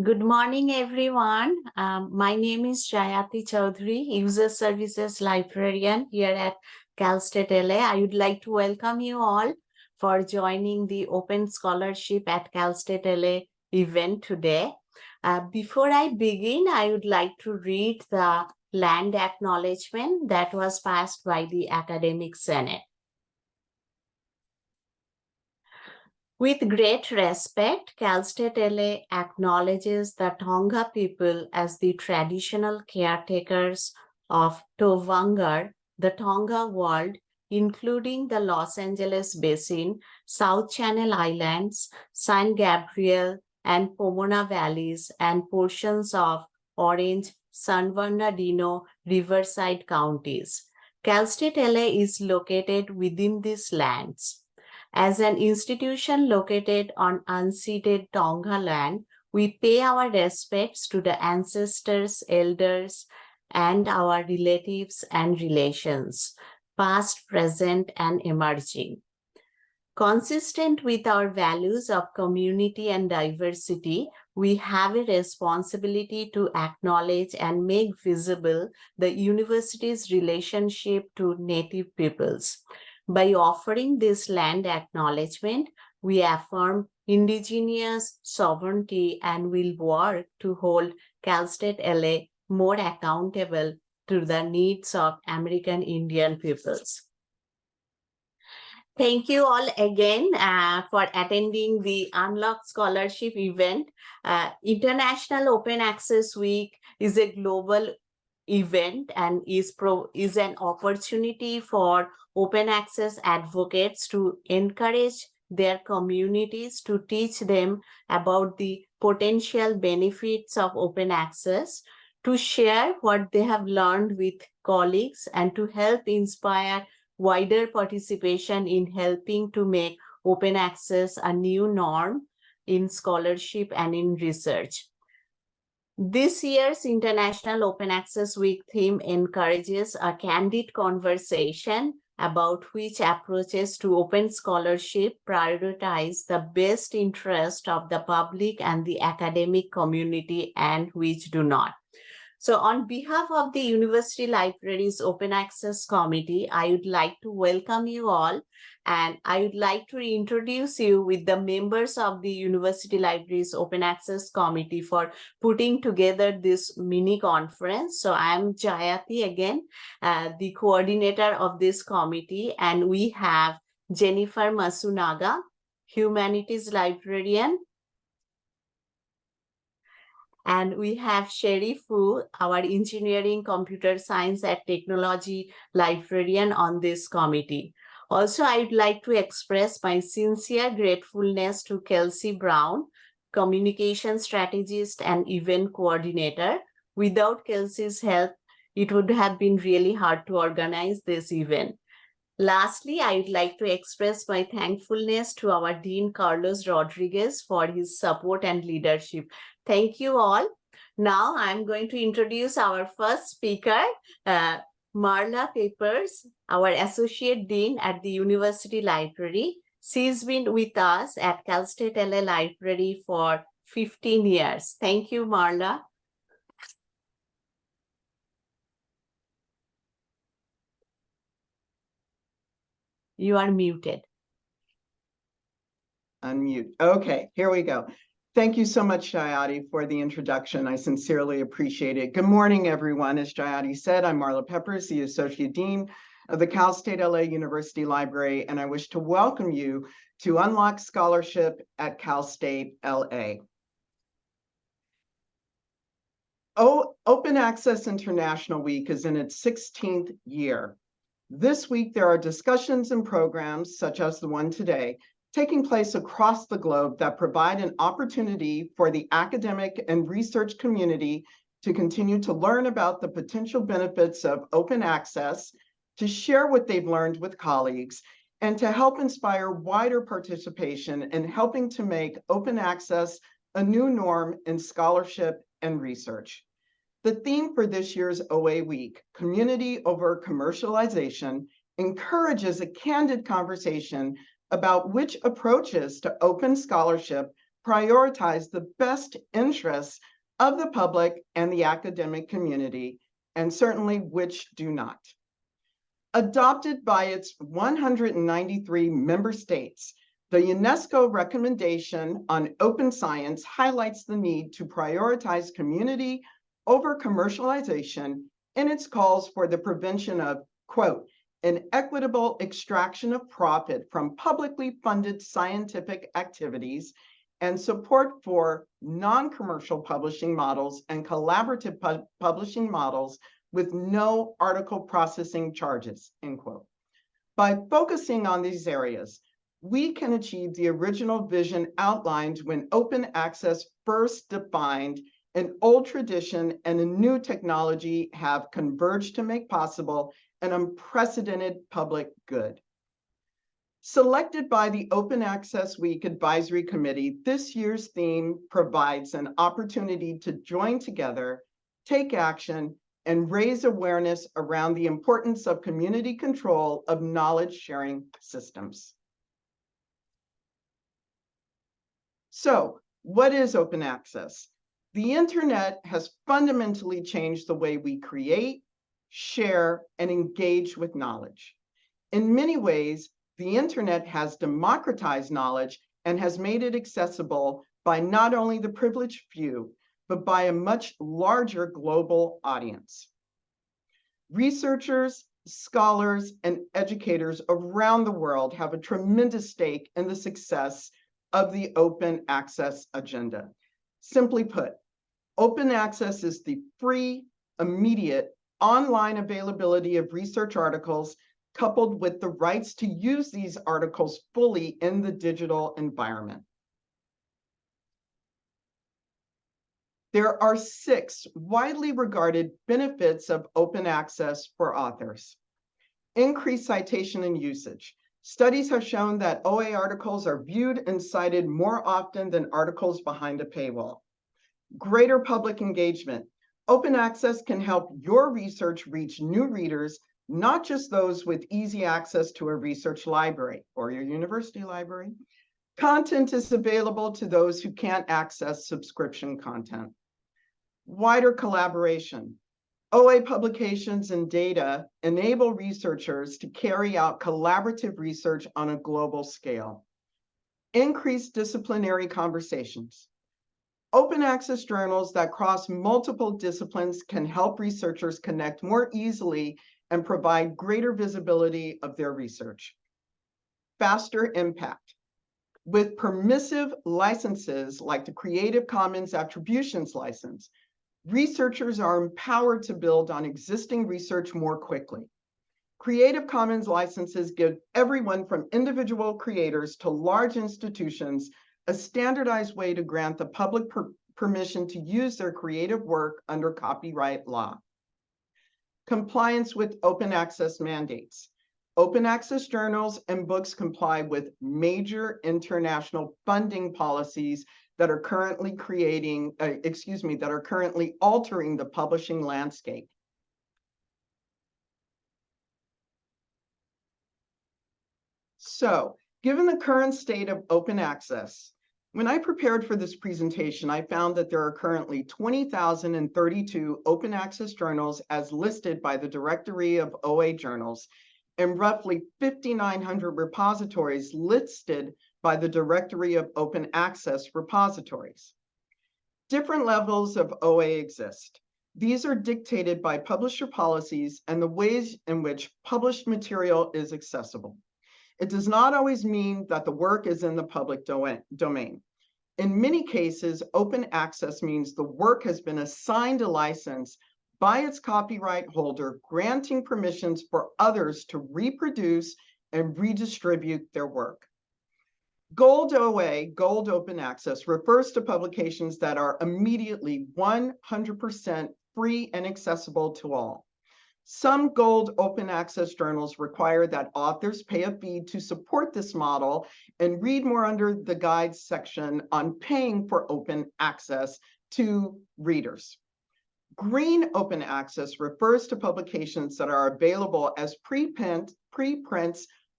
Good morning, everyone. My name is Jayati Chaudhuri, User Services Librarian here at Cal State L.A. I would like to welcome you all for joining the Open Scholarship at Cal State L.A. event today. Before I begin, I would like to read the land acknowledgement that was passed by the Academic Senate. With great respect, Cal State L.A. acknowledges the Tonga people as the traditional caretakers of Tovangar, the Tonga world, including the Los Angeles Basin, South Channel Islands, San Gabriel and Pomona valleys, and portions of Orange, San Bernardino, Riverside counties. Cal State L.A. is located within these lands. As an institution located on unceded Tonga land, we pay our respects to the ancestors, elders, and our relatives and relations, past, present, and emerging. Consistent with our values of community and diversity, we have a responsibility to acknowledge and make visible the university's relationship to Native peoples. By offering this land acknowledgement, we affirm indigenous sovereignty and will work to hold Cal State L.A. more accountable to the needs of American Indian peoples. Thank you all again for attending the Unlock Scholarship event. International Open Access Week is a global event and is an opportunity for open access advocates to encourage their communities to teach them about the potential benefits of open access, to share what they have learned with colleagues, and to help inspire wider participation in helping to make open access a new norm in scholarship and in research. This year's International Open Access Week theme encourages a candid conversation about which approaches to open scholarship prioritize the best interest of the public and the academic community and which do not. So on behalf of the University Libraries Open Access Committee, I would like to welcome you all, and I would like to introduce you with the members of the University Libraries Open Access Committee for putting together this mini conference. So I'm Jayati again, the coordinator of this committee, and we have Jennifer Masunaga, Humanities Librarian, and we have Sherry Fu, our Engineering, Computer Science and Technology Librarian on this committee. Also, I'd like to express my sincere gratefulness to Kelsey Brown, Communication Strategist and Event Coordinator. Without Kelsey's help, it would have been really hard to organize this event. Lastly, I would like to express my thankfulness to our Dean Carlos Rodriguez for his support and leadership. Thank you all. Now I'm going to introduce our first speaker, Marla Papers, our Associate Dean at the University Library. She's been with us at Cal State L.A. Library for 15 years. Thank you, Marla. You are muted. Unmute. Okay, here we go. Thank you so much, Jayati, for the introduction. I sincerely appreciate it. Good morning, everyone. As Jayati said, I'm Marla Peppers, the Associate Dean of the Cal State L.A. University Library, and I wish to welcome you to Unlock Scholarship at Cal State L.A. Open Access International Week is in its 16th year. This week, there are discussions and programs, such as the one today, taking place across the globe that provide an opportunity for the academic and research community to continue to learn about the potential benefits of open access, to share what they've learned with colleagues, and to help inspire wider participation in helping to make open access a new norm in scholarship and research. The theme for this year's OA Week, Community Over Commercialization, encourages a candid conversation about which approaches to open scholarship prioritize the best interests of the public and the academic community, and certainly which do not. Adopted by its 193 member states, the UNESCO recommendation on open science highlights the need to prioritize community over commercialization in its calls for the prevention of, quote, an equitable extraction of profit from publicly funded scientific activities and support for non-commercial publishing models and collaborative publishing models with no article processing charges, end quote. By focusing on these areas, we can achieve the original vision outlined when open access first defined an old tradition and a new technology have converged to make possible an unprecedented public good. Selected by the Open Access Week Advisory Committee, this year's theme provides an opportunity to join together, take action, and raise awareness around the importance of community control of knowledge sharing systems. So, what is open access? The internet has fundamentally changed the way we create, share, and engage with knowledge. In many ways, the internet has democratized knowledge and has made it accessible by not only the privileged few, but by a much larger global audience. Researchers, scholars, and educators around the world have a tremendous stake in the success of the open access agenda. Simply put, open access is the free, immediate, online availability of research articles coupled with the rights to use these articles fully in the digital environment. There are 6 widely regarded benefits of open access for authors. Increased citation and usage. Studies have shown that OA articles are viewed and cited more often than articles behind a paywall. Greater public engagement. Open access can help your research reach new readers, not just those with easy access to a research library or your university library. Content is available to those who can't access subscription content. Wider collaboration. OA publications and data enable researchers to carry out collaborative research on a global scale. Increased disciplinary conversations. Open access journals that cross multiple disciplines can help researchers connect more easily and provide greater visibility of their research. Faster impact. With permissive licenses like the Creative Commons Attributions license, researchers are empowered to build on existing research more quickly. Creative Commons licenses give everyone from individual creators to large institutions a standardized way to grant the public permission to use their creative work under copyright law. Compliance with open access mandates. Open access journals and books comply with major international funding policies that are currently altering the publishing landscape. So, given the current state of open access, when I prepared for this presentation, I found that there are currently 20,032 open access journals as listed by the Directory of OA Journals, and roughly 5,900 repositories listed by the Directory of Open Access Repositories. Different levels of OA exist. These are dictated by publisher policies and the ways in which published material is accessible. It does not always mean that the work is in the public domain. In many cases, open access means the work has been assigned a license by its copyright holder, granting permissions for others to reproduce and redistribute their work. Gold OA, Gold Open Access, refers to publications that are immediately 100% free and accessible to all. Some Gold Open Access journals require that authors pay a fee to support this model, and read more under the guides section on paying for open access to readers. Green Open Access refers to publications that are available as preprints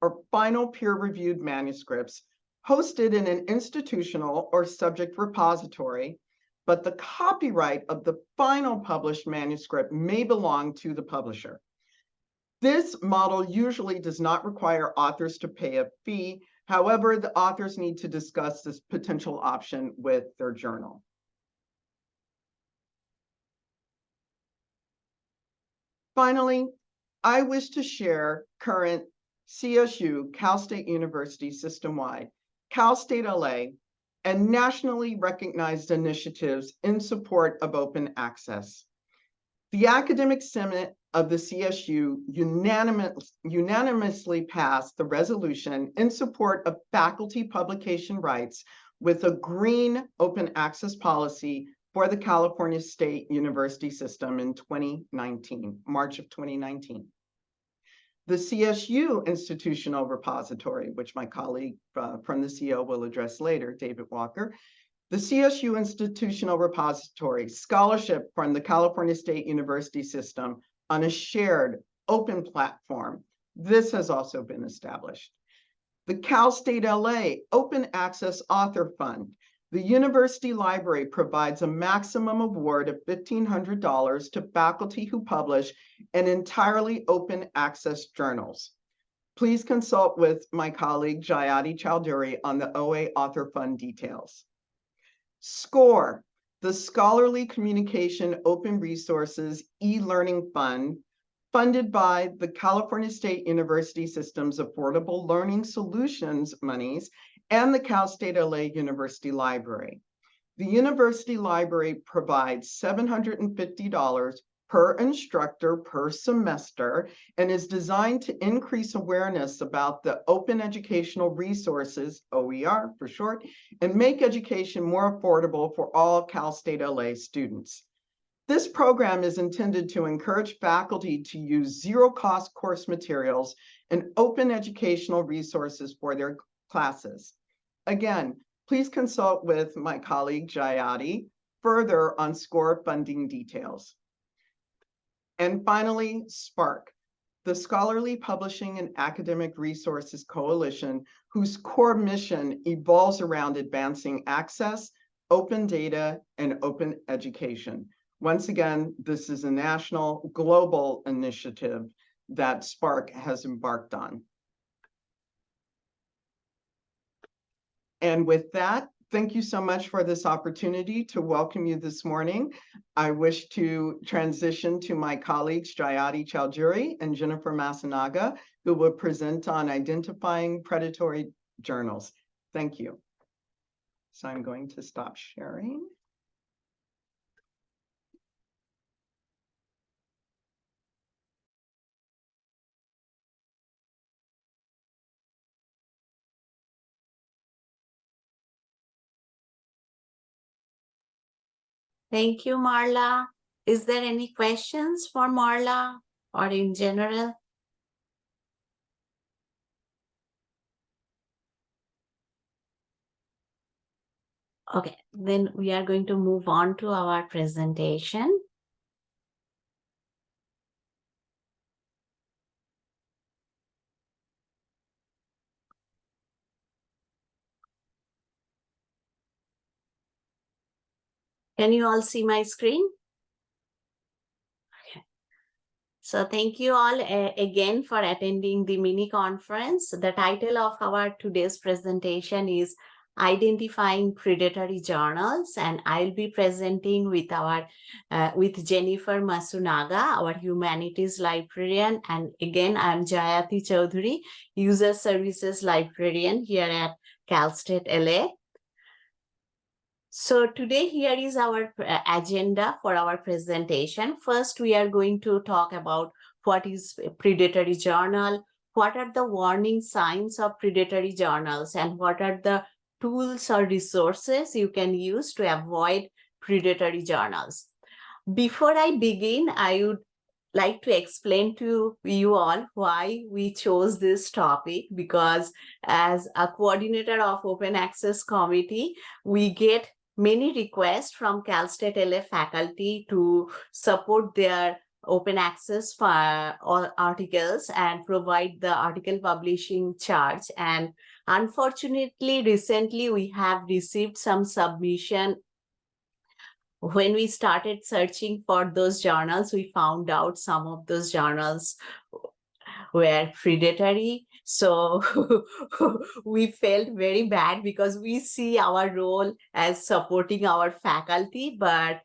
or final peer-reviewed manuscripts, hosted in an institutional or subject repository, but the copyright of the final published manuscript may belong to the publisher. This model usually does not require authors to pay a fee. However, the authors need to discuss this potential option with their journal. Finally, I wish to share current CSU, Cal State University system-wide, Cal State L.A., and nationally recognized initiatives in support of open access. The Academic Senate of the CSU unanimously passed the resolution in support of faculty publication rights with a green open access policy for the California State University system in 2019, March of 2019. The CSU Institutional Repository, which my colleague from the CO will address later, David Walker, the CSU Institutional Repository scholarship from the California State University system on a shared open platform. This has also been established. The Cal State L.A. Open Access Author Fund. The university library provides a maximum award of $1,500 to faculty who publish in entirely open access journals. Please consult with my colleague Jayati Chaudhuri on the OA Author Fund details. SCORE, the Scholarly Communication Open Resources e-Learning Fund, funded by the California State University System's Affordable Learning Solutions monies and the Cal State L.A. University Library. The university library provides $750 per instructor per semester and is designed to increase awareness about the open educational resources, OER for short, and make education more affordable for all Cal State LA students. This program is intended to encourage faculty to use zero-cost course materials and open educational resources for their classes. Again, please consult with my colleague Jayati further on SCORE funding details. And finally, SPARC, the Scholarly Publishing and Academic Resources Coalition, whose core mission evolves around advancing access, open data, and open education. Once again, this is a national, global initiative that SPARC has embarked on. And with that, thank you so much for this opportunity to welcome you this morning. I wish to transition to my colleagues, Jayati Chaudhuri and Jennifer Masunaga, who will present on identifying predatory journals. Thank you. So I'm going to stop sharing. Thank you, Marla. Is there any questions for Marla or in general? Okay, then we are going to move on to our presentation. Can you all see my screen? Okay. So thank you all again for attending the mini conference. The title of our today's presentation is Identifying Predatory Journals, and I'll be presenting with with Jennifer Masunaga, our humanities librarian, and again I'm Jayati Chaudhuri, user services librarian here at Cal State L.A. So today here is our agenda for our presentation. First, we are going to talk about what is a predatory journal, what are the warning signs of predatory journals, and what are the tools or resources you can use to avoid predatory journals. Before I begin, I would like to explain to you all why we chose this topic, because as a coordinator of Open Access Committee, we get many requests from Cal State LA faculty to support their open access articles and provide the article publishing charge. And Unfortunately, recently we have received some submission. When we started searching for those journals, we found out some of those journals were predatory. So we felt very bad because we see our role as supporting our faculty, but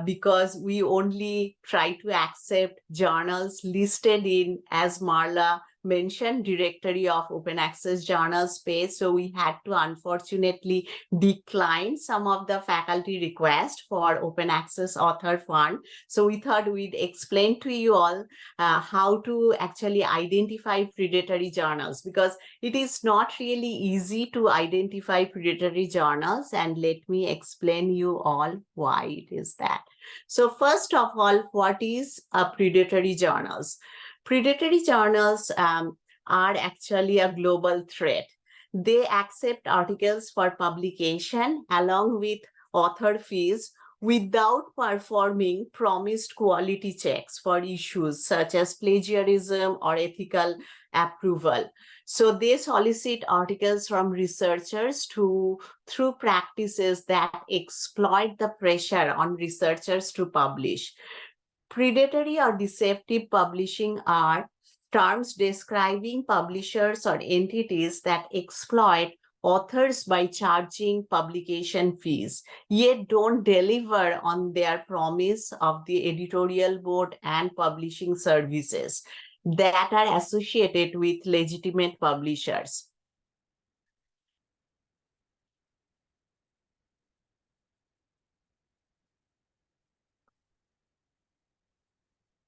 because we only try to accept journals listed in, as Marla mentioned, directory of open access journals page. So we had to unfortunately decline some of the faculty requests for open access author fund. So we thought we'd explain to you all how to actually identify predatory journals, because it is not really easy to identify predatory journals, and let me explain you all why it is that. So first of all, what is a predatory journals? Predatory journals are actually a global threat. They accept articles for publication along with author fees without performing promised quality checks for issues such as plagiarism or ethical approval. So they solicit articles from researchers through practices that exploit the pressure on researchers to publish. Predatory or deceptive publishing are terms describing publishers or entities that exploit authors by charging publication fees, yet don't deliver on their promise of the editorial board and publishing services that are associated with legitimate publishers.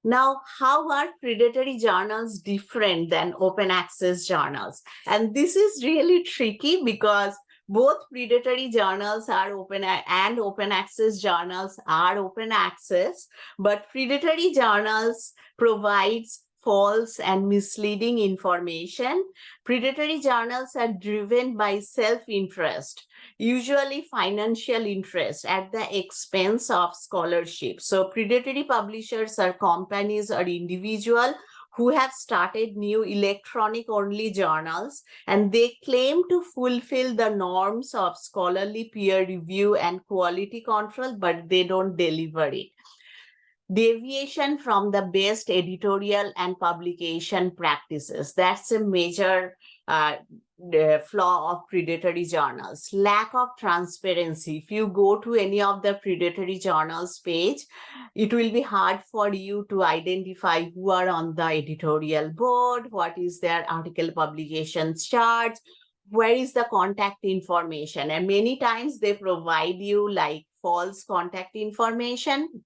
Now, how are predatory journals different than open access journals? And this is really tricky because both predatory journals are open and open access journals are open access, but predatory journals provides false and misleading information. Predatory journals are driven by self-interest, usually financial interest at the expense of scholarship. So predatory publishers are companies or individuals who have started new electronic-only journals, and they claim to fulfill the norms of scholarly peer review and quality control, but they don't deliver it. Deviation from the best editorial and publication practices. That's a major the flaw of predatory journals. Lack of transparency. If you go to any of the predatory journals page, it will be hard for you to identify who are on the editorial board, what is their article publication charge, where is the contact information. And many times they provide you like false contact information.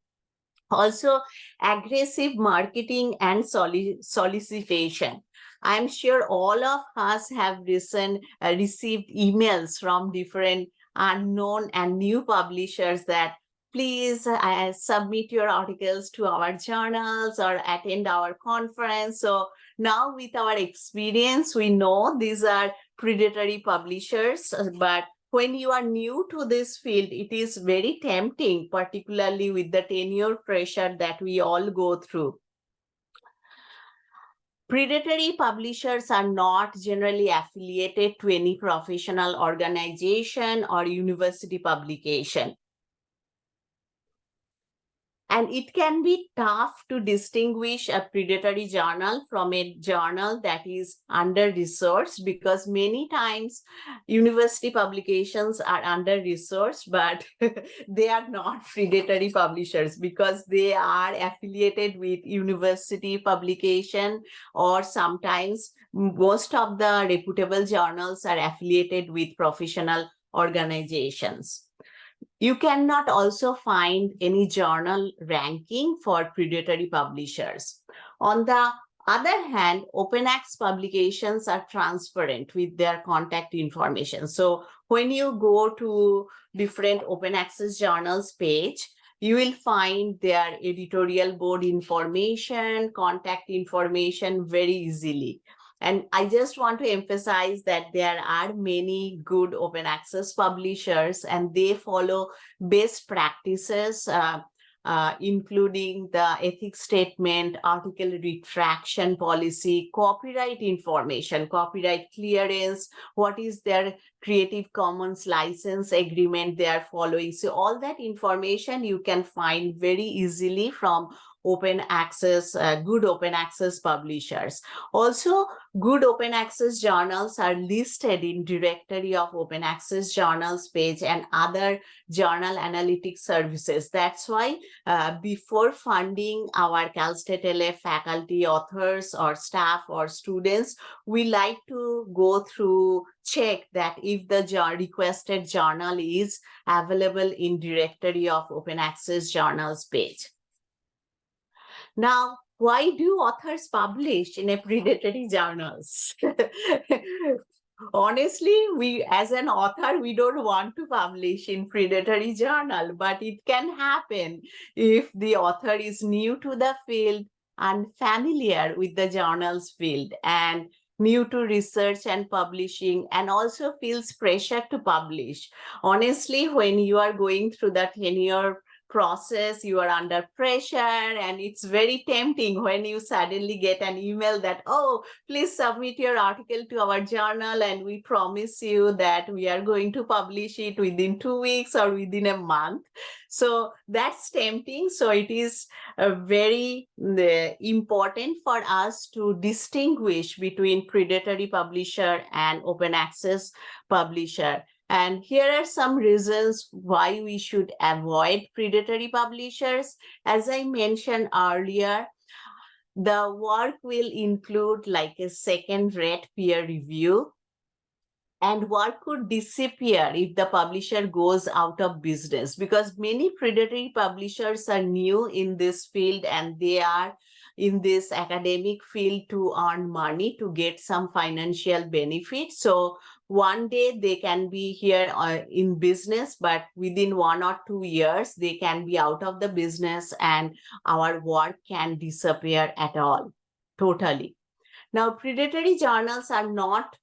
Also, aggressive marketing and solicitation. I'm sure all of us have received emails from different unknown and new publishers that please submit your articles to our journals or attend our conference. So now with our experience, we know these are predatory publishers, but when you are new to this field, it is very tempting, particularly with the tenure pressure that we all go through. Predatory publishers are not generally affiliated to any professional organization or university publication. And it can be tough to distinguish a predatory journal from a journal that is under-resourced, because many times university publications are under-resourced, but they are not predatory publishers because they are affiliated with university publication, or sometimes most of the reputable journals are affiliated with professional organizations. You cannot also find any journal ranking for predatory publishers. On the other hand, open access publications are transparent with their contact information. So when you go to different open access journals page, you will find their editorial board information, contact information very easily. And I just want to emphasize that there are many good open access publishers and they follow best practices including the ethics statement, article retraction policy, copyright information, copyright clearance, what is their Creative Commons license agreement they are following. So all that information you can find very easily from open access, good open access publishers. Also, good open access journals are listed in directory of open access journals page and other journal analytics services. That's why before funding our Cal State L.A. faculty, authors or staff or students, we like to go through, check that if the requested journal is available in directory of open access journals page. Now, why do authors publish in a predatory journals? Honestly, we as an author, we don't want to publish in predatory journal, but it can happen if the author is new to the field, unfamiliar with the journal's field, and new to research and publishing, and also feels pressure to publish. Honestly, when you are going through the tenure process, you are under pressure, and it's very tempting when you suddenly get an email that, oh, please submit your article to our journal and we promise you that we are going to publish it within 2 weeks or within a month. So that's tempting. So it is very important for us to distinguish between predatory publisher and open access publisher. And here are some reasons why we should avoid predatory publishers. As I mentioned earlier, the work will include like a second-rate peer review, and work could disappear if the publisher goes out of business, because many predatory publishers are new in this field and they are in this academic field to earn money, to get some financial benefit. So one day they can be here in business, but within 1 or 2 years, they can be out of the business and our work can disappear at all, totally. Now, predatory journals are not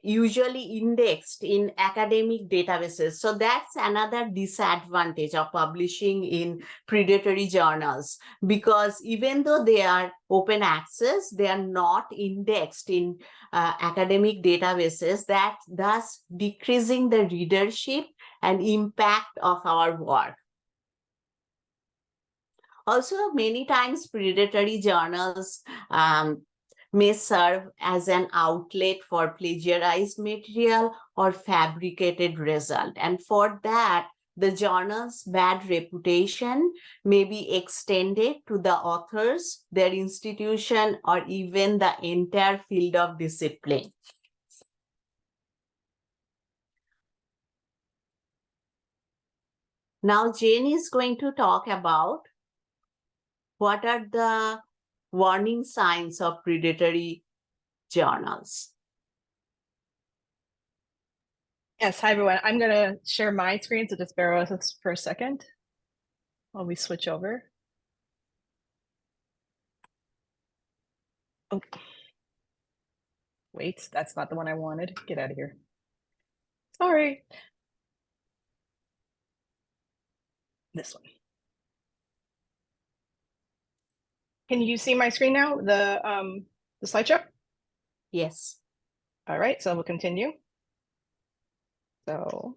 usually indexed in academic databases. So that's another disadvantage of publishing in predatory journals, because even though they are open access, they are not indexed in academic databases, that thus decreasing the readership and impact of our work. Also, many times predatory journals may serve as an outlet for plagiarized material or fabricated result. And for that, the journal's bad reputation may be extended to the authors, their institution, or even the entire field of discipline. Now, Jane is going to talk about what are the warning signs of predatory journals. Yes, hi everyone. I'm going to share my screen, so just bear with us for a second while we switch over. Oh, wait, that's not the one I wanted. Get out of here. Sorry. This one. Can you see my screen now, the slideshow? Yes. All right, so we'll continue. So,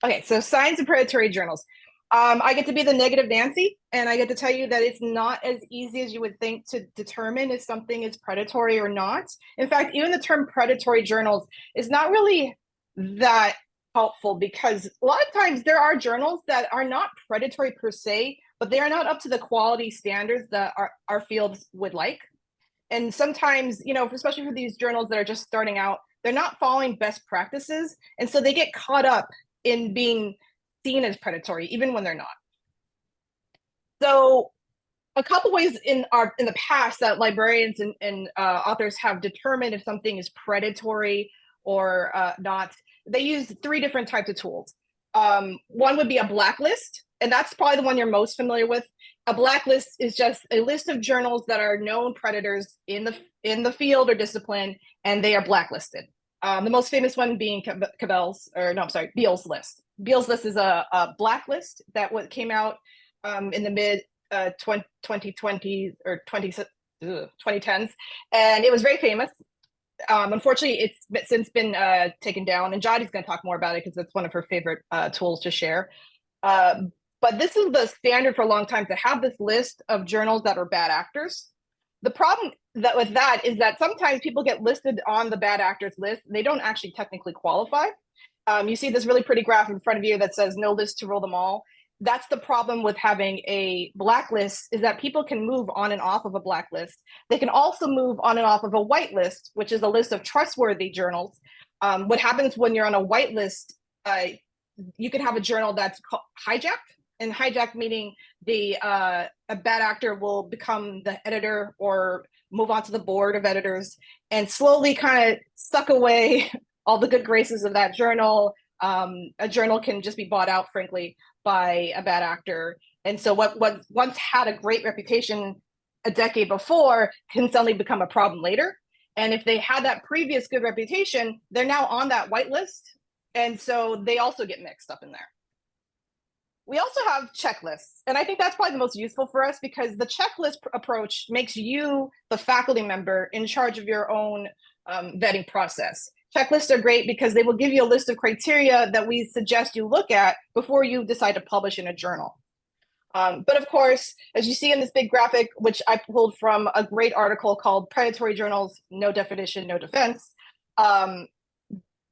okay, so signs of predatory journals. I get to be the negative Nancy, and I get to tell you that it's not as easy as you would think to determine if something is predatory or not. In fact, even the term predatory journals is not really that helpful, because a lot of times there are journals that are not predatory per se, but they are not up to the quality standards that our fields would like. And sometimes, you know, especially for these journals that are just starting out, they're not following best practices. And so they get caught up in being seen as predatory, even when they're not. So a couple ways in the past that librarians and authors have determined if something is predatory or not. They use 3 different types of tools. One would be a blacklist, and that's probably the one you're most familiar with. A blacklist is just a list of journals that are known predators in the field or discipline, and they are blacklisted. The most famous one being Beale's list. Beale's list is a blacklist that came out in the mid 2020s or 2010s, and it was very famous. Unfortunately, it's since been taken down, and Jayati's going to talk more about it because it's one of her favorite tools to share. But this is the standard for a long time, to have this list of journals that are bad actors. The problem with that is that sometimes people get listed on the bad actors list. They don't actually technically qualify. You see this really pretty graph in front of you that says no list to rule them all. That's the problem with having a blacklist, is that people can move on and off of a blacklist. They can also move on and off of a whitelist, which is a list of trustworthy journals. What happens when you're on a whitelist, you can have a journal that's hijacked, and hijacked meaning a bad actor will become the editor or move on to the board of editors and slowly kind of suck away all the good graces of that journal. A journal can just be bought out, frankly, by a bad actor. And so what once had a great reputation a decade before can suddenly become a problem later. And if they had that previous good reputation, they're now on that whitelist. And so they also get mixed up in there. We also have checklists. And I think that's probably the most useful for us, because the checklist approach makes you, the faculty member, in charge of your own vetting process. Checklists are great because they will give you a list of criteria that we suggest you look at before you decide to publish in a journal. But of course, as you see in this big graphic, which I pulled from a great article called Predatory Journals, No Definition, No Defense,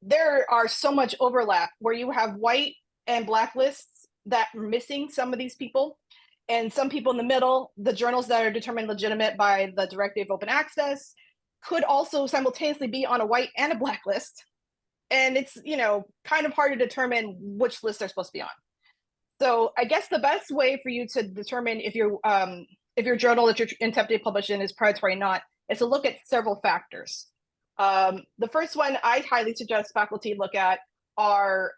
there are so much overlap where you have white and black lists that are missing some of these people, and some people in the middle. The journals that are determined legitimate by the Directive of Open Access could also simultaneously be on a white and a black list. And it's, kind of hard to determine which list they're supposed to be on. So I guess the best way for you to determine if your journal that you're attempting to publish in is predatory or not is to look at several factors. The first one I highly suggest faculty look at are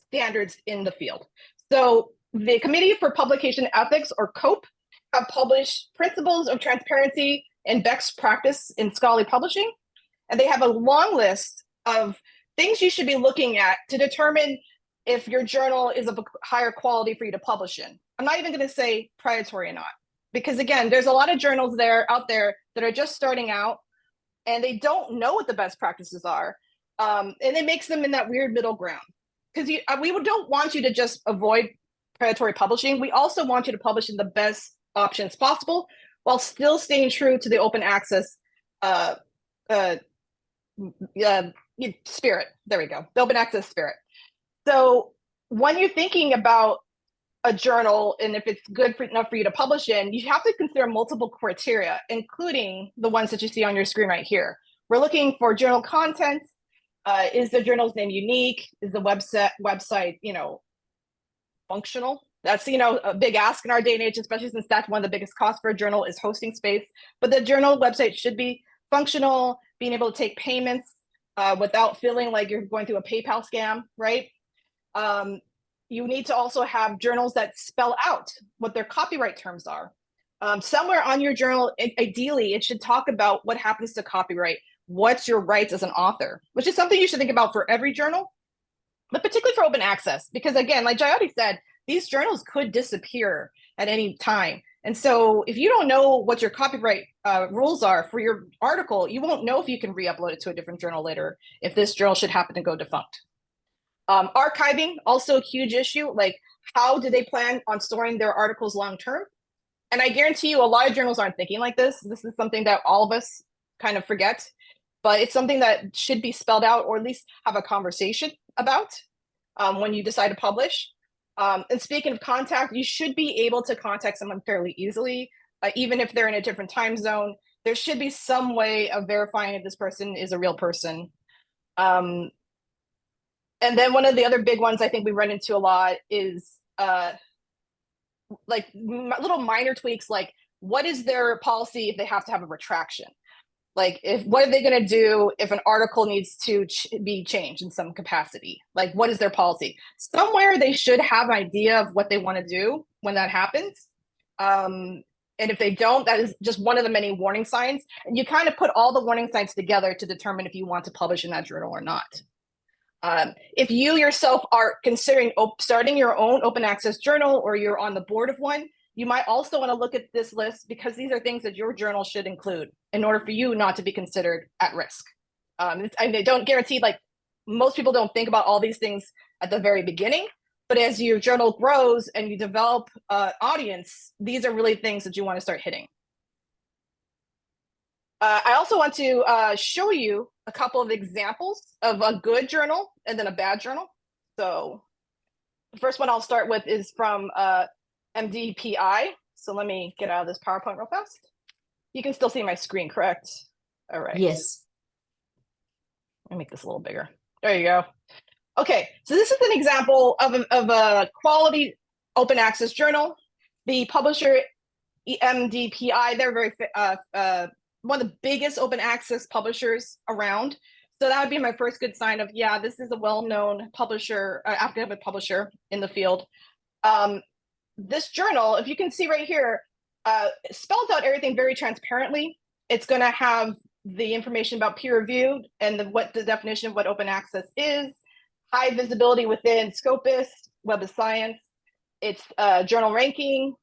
standards in the field. So the Committee for Publication Ethics, or COPE, have published Principles of Transparency and Best Practice in Scholarly Publishing. And they have a long list of things you should be looking at to determine if your journal is of a higher quality for you to publish in. I'm not even going to say predatory or not, because again, there's a lot of journals out there that are just starting out and they don't know what the best practices are. And it makes them in that weird middle ground. Because we don't want you to just avoid predatory publishing. We also want you to publish in the best options possible while still staying true to the open access spirit. There we go, the open access spirit. So when you're thinking about a journal and if it's good enough for you to publish in, you have to consider multiple criteria, including the ones that you see on your screen right here. We're looking for journal content. Is the journal's name unique? Is the website, functional? That's, a big ask in our day and age, especially since that's one of the biggest costs for a journal is hosting space. But the journal website should be functional, being able to take payments without feeling like you're going through a PayPal scam, right? You need to also have journals that spell out what their copyright terms are. Somewhere on your journal, ideally, it should talk about what happens to copyright. What's your rights as an author, which is something you should think about for every journal, but particularly for open access, because again, like Jayati said, these journals could disappear at any time. And so if you don't know what your copyright rules are for your article, you won't know if you can re-upload it to a different journal later if this journal should happen to go defunct. Archiving, also a huge issue. Like, how do they plan on storing their articles long-term? And I guarantee you a lot of journals aren't thinking like this. This is something that all of us kind of forget, but it's something that should be spelled out, or at least have a conversation about when you decide to publish. And speaking of contact, you should be able to contact someone fairly easily, even if they're in a different time zone. There should be some way of verifying if this person is a real person. And then one of the other big ones I think we run into a lot is like little minor tweaks, like what is their policy if they have to have a retraction? Like, what are they going to do if an article needs to be changed in some capacity? Like, what is their policy? Somewhere they should have an idea of what they want to do when that happens. And if they don't, that is just one of the many warning signs. And you kind of put all the warning signs together to determine if you want to publish in that journal or not. If you yourself are considering starting your own open access journal, or you're on the board of one, you might also want to look at this list, because these are things that your journal should include in order for you not to be considered at risk. And they don't guarantee, like, most people don't think about all these things at the very beginning, but as your journal grows and you develop an audience, these are really things that you want to start hitting. I also want to show you a couple of examples of a good journal and then a bad journal. So the first one I'll start with is from MDPI. So let me get out of this PowerPoint real fast. You can still see my screen, correct? All right. Yes. Let me make this a little bigger. There you go. Okay, so this is an example of a quality open access journal. The publisher, MDPI, they're very one of the biggest open access publishers around. So that would be my first good sign of, yeah, this is a well-known publisher, academic publisher in the field. This journal, if you can see right here, spells out everything very transparently. It's going to have the information about peer reviewed and what the definition of what open access is, high visibility within Scopus, Web of Science, it's journal ranking.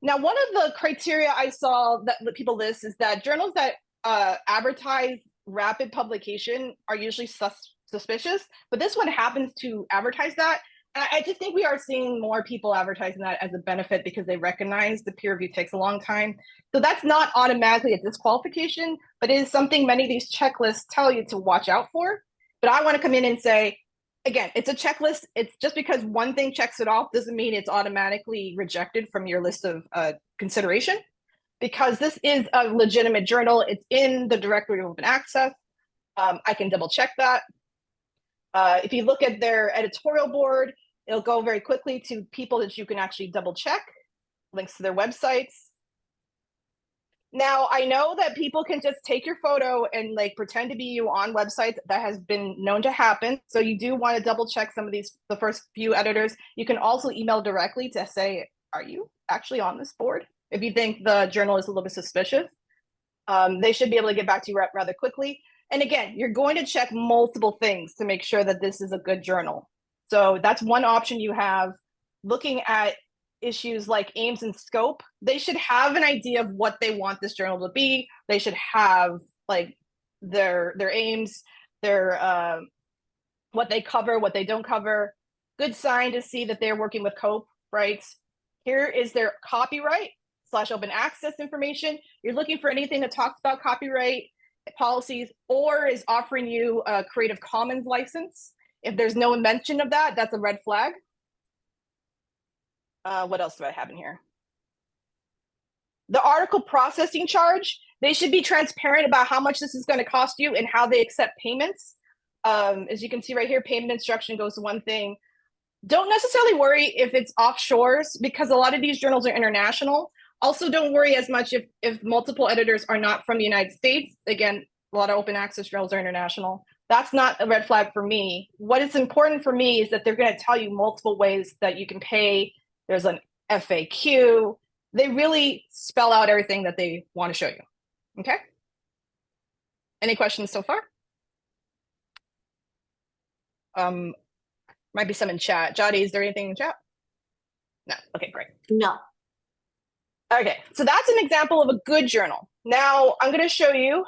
Now, one of the criteria I saw that people list is that journals that advertise rapid publication are usually suspicious, but this one happens to advertise that. And I just think we are seeing more people advertising that as a benefit because they recognize the peer review takes a long time. So that's not automatically a disqualification, but it is something many of these checklists tell you to watch out for. But I want to come in and say, again, it's a checklist. It's just because one thing checks it off doesn't mean it's automatically rejected from your list of consideration, because this is a legitimate journal. It's in the directory of open access. I can double check that. If you look at their editorial board, it'll go very quickly to people that you can actually double check, links to their websites. Now, I know that people can just take your photo and like pretend to be you on websites. That has been known to happen. So you do want to double check some of these, the first few editors. You can also email directly to say, are you actually on this board? If you think the journal is a little bit suspicious, they should be able to get back to you rather quickly. And again, you're going to check multiple things to make sure that this is a good journal. So that's one option you have. Looking at issues like aims and scope, they should have an idea of what they want this journal to be. They should have like their aims, their what they cover, what they don't cover. Good sign to see that they're working with COPE, right? Here is their copyright / open access information. You're looking for anything that talks about copyright policies or is offering you a Creative Commons license. If there's no mention of that, that's a red flag. What else do I have in here? The article processing charge, they should be transparent about how much this is going to cost you and how they accept payments. As you can see right here, payment instruction goes to one thing. Don't necessarily worry if it's offshores, because a lot of these journals are international. Also, don't worry as much if multiple editors are not from the United States. Again, a lot of open access journals are international. That's not a red flag for me. What is important for me is that they're going to tell you multiple ways that you can pay. There's an FAQ. They really spell out everything that they want to show you. Okay? Any questions so far? Might be some in chat. Jayati, is there anything in chat? No. Okay, great. No. Okay, so that's an example of a good journal. Now I'm going to show you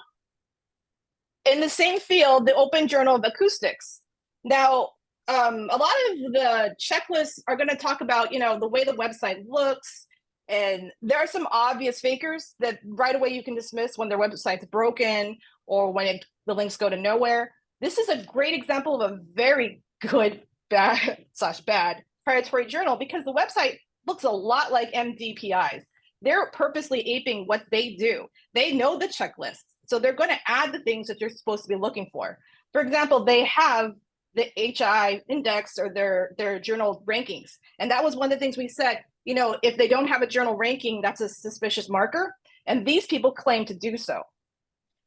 in the same field, the Open Journal of Acoustics. Now, a lot of the checklists are going to talk about, you know, the way the website looks, and there are some obvious fakers that right away you can dismiss when their website's broken or when the links go to nowhere. This is a great example of a very good bad predatory journal, because the website looks a lot like MDPI's. They're purposely aping what they do. They know the checklist, so they're going to add the things that you're supposed to be looking for. For example, they have the HI index or their journal rankings. And that was one of the things we said, you know, if they don't have a journal ranking, that's a suspicious marker. And these people claim to do so.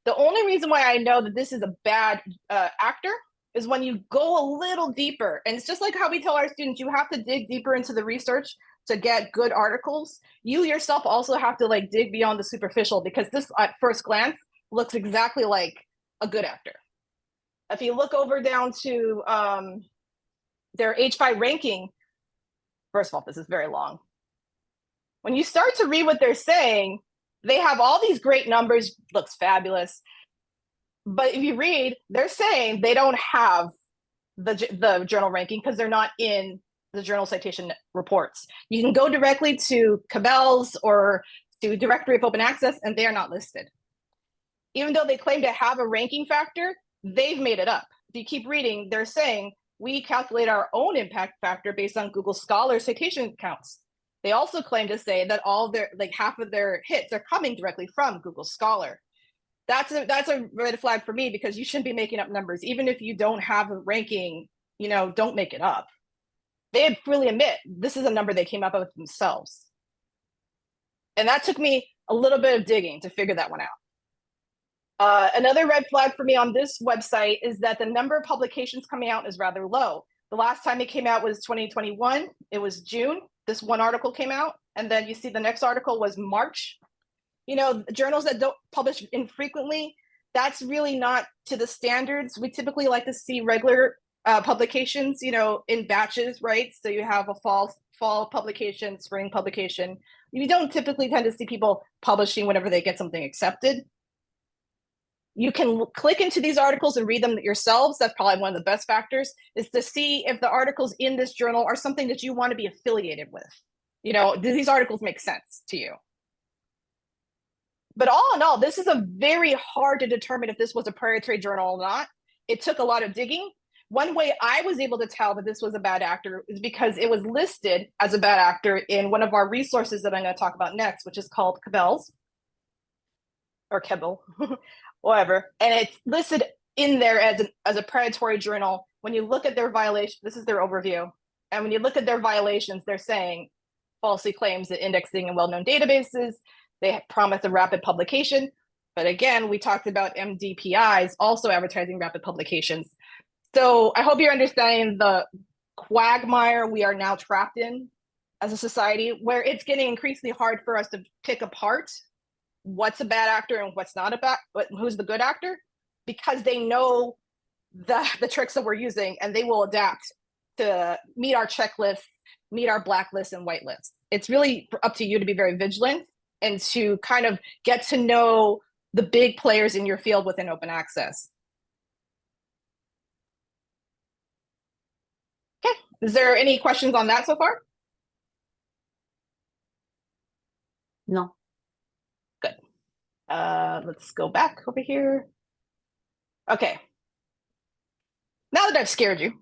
The only reason why I know that this is a bad actor is when you go a little deeper. And it's just like how we tell our students, you have to dig deeper into the research to get good articles. You yourself also have to like dig beyond the superficial, because this at first glance looks exactly like a good actor. If you look over down to their H5 ranking, first of all, this is very long. When you start to read what they're saying, they have all these great numbers, looks fabulous. But if you read, they're saying they don't have the journal ranking because they're not in the journal citation reports. You can go directly to Cabell's or to Directory of Open Access, and they are not listed. Even though they claim to have a ranking factor, they've made it up. If you keep reading, they're saying, we calculate our own impact factor based on Google Scholar citation counts. They also claim to say that all their, like half of their hits are coming directly from Google Scholar. That's a red flag for me, because you shouldn't be making up numbers. Even if you don't have a ranking, you know, don't make it up. They really admit this is a number they came up with themselves. And that took me a little bit of digging to figure that one out. Another red flag for me on this website is that the number of publications coming out is rather low. The last time it came out was 2021. It was June. This one article came out. And then you see the next article was March. You know, journals that don't publish infrequently, that's really not to the standards. We typically like to see regular publications, you know, in batches, right? So you have a fall publication, spring publication. You don't typically tend to see people publishing whenever they get something accepted. You can click into these articles and read them yourselves. That's probably one of the best factors, is to see if the articles in this journal are something that you want to be affiliated with. You know, do these articles make sense to you? But all in all, this is a very hard to determine if this was a predatory journal or not. It took a lot of digging. One way I was able to tell that this was a bad actor is because it was listed as a bad actor in one of our resources that I'm going to talk about next, which is called Cabell's, or Kebel, whatever. And it's listed in there as a predatory journal. When you look at their violation, this is their overview. And when you look at their violations, they're saying falsely claims that indexing in well-known databases. They promise a rapid publication. But again, we talked about MDPIs also advertising rapid publications. So I hope you're understanding the quagmire we are now trapped in as a society, where it's getting increasingly hard for us to pick apart what's a bad actor and what's not who's the good actor, because they know the tricks that we're using, and they will adapt to meet our checklist, meet our blacklist and whitelist. It's really up to you to be very vigilant and to kind of get to know the big players in your field within open access. Okay, is there any questions on that so far? No. Good. Let's go back over here. Okay. Now that I've scared you,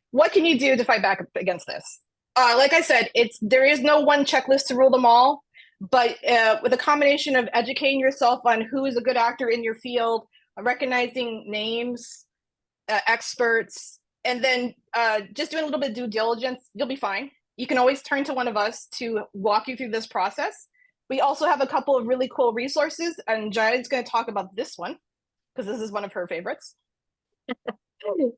what can you do to fight back against this? Like I said, there is no one checklist to rule them all. But with a combination of educating yourself on who is a good actor in your field, recognizing names, experts, and then just doing a little bit of due diligence, you'll be fine. You can always turn to one of us to walk you through this process. We also have a couple of really cool resources, and Jayati's going to talk about this one, because this is one of her favorites.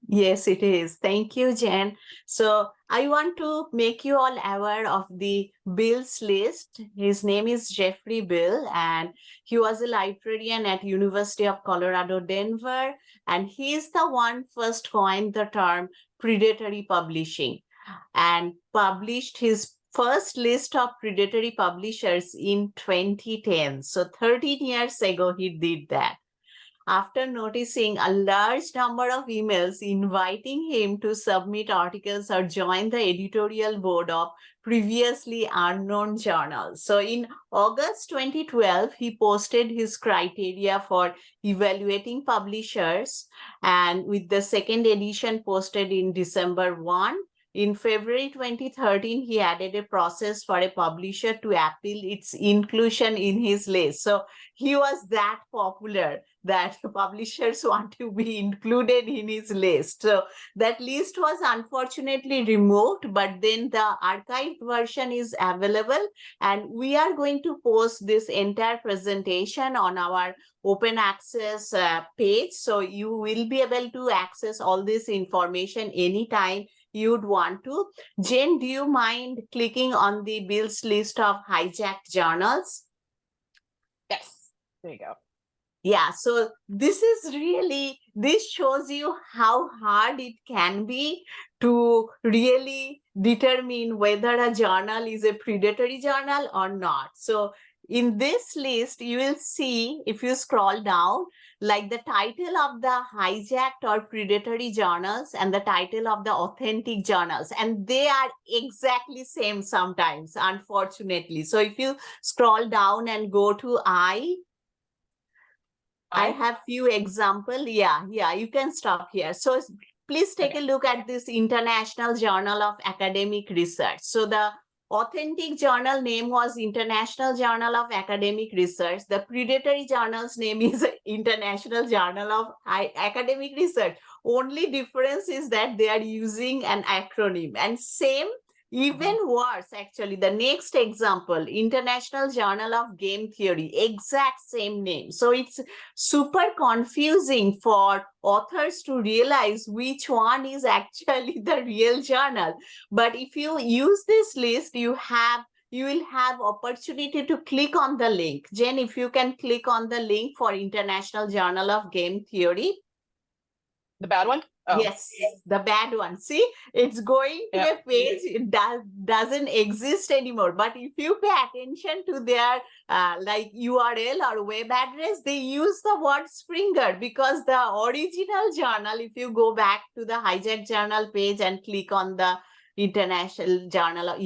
Yes, it is. Thank you, Jen. So I want to make you all aware of the Bill's list. His name is Jeffrey Bill, and he was a librarian at University of Colorado, Denver. And he is the one first coined the term predatory publishing and published his first list of predatory publishers in 2010. So 13 years ago, he did that. After noticing a large number of emails inviting him to submit articles or join the editorial board of previously unknown journals. So in August 2012, he posted his criteria for evaluating publishers, and with the second edition posted in December 1, in February 2013, he added a process for a publisher to appeal its inclusion in his list. So he was that popular that publishers want to be included in his list. So that list was unfortunately removed, but then the archived version is available, and we are going to post this entire presentation on our open access page. So you will be able to access all this information anytime you'd want to. Jen, do you mind clicking on the Bill's list of hijacked journals? Yes, there you go. Yeah, so this is really this shows you how hard it can be to really determine whether a journal is a predatory journal or not. So in this list, you will see, if you scroll down, like the title of the hijacked or predatory journals and the title of the authentic journals, and they are exactly same sometimes, unfortunately. So if you scroll down and go to I have few example. Yeah, you can stop here. So please take a look at this International Journal of Academic Research. So the authentic journal name was International Journal of Academic Research. The predatory journal's name is International Journal of Academic Research. Only difference is that they are using an acronym, and same, even worse, actually, the next example, International Journal of Game Theory, exact same name. So it's super confusing for authors to realize which one is actually the real journal. But if you use this list, you will have opportunity to click on the link. Jen, if you can click on the link for International Journal of Game Theory. The bad one? Oh. Yes, the bad one. See, it's going to a page, it doesn't exist anymore. But if you pay attention to their like URL or web address, they use the word Springer, because the original journal, if you go back to the hijack journal page and click on the International Journal,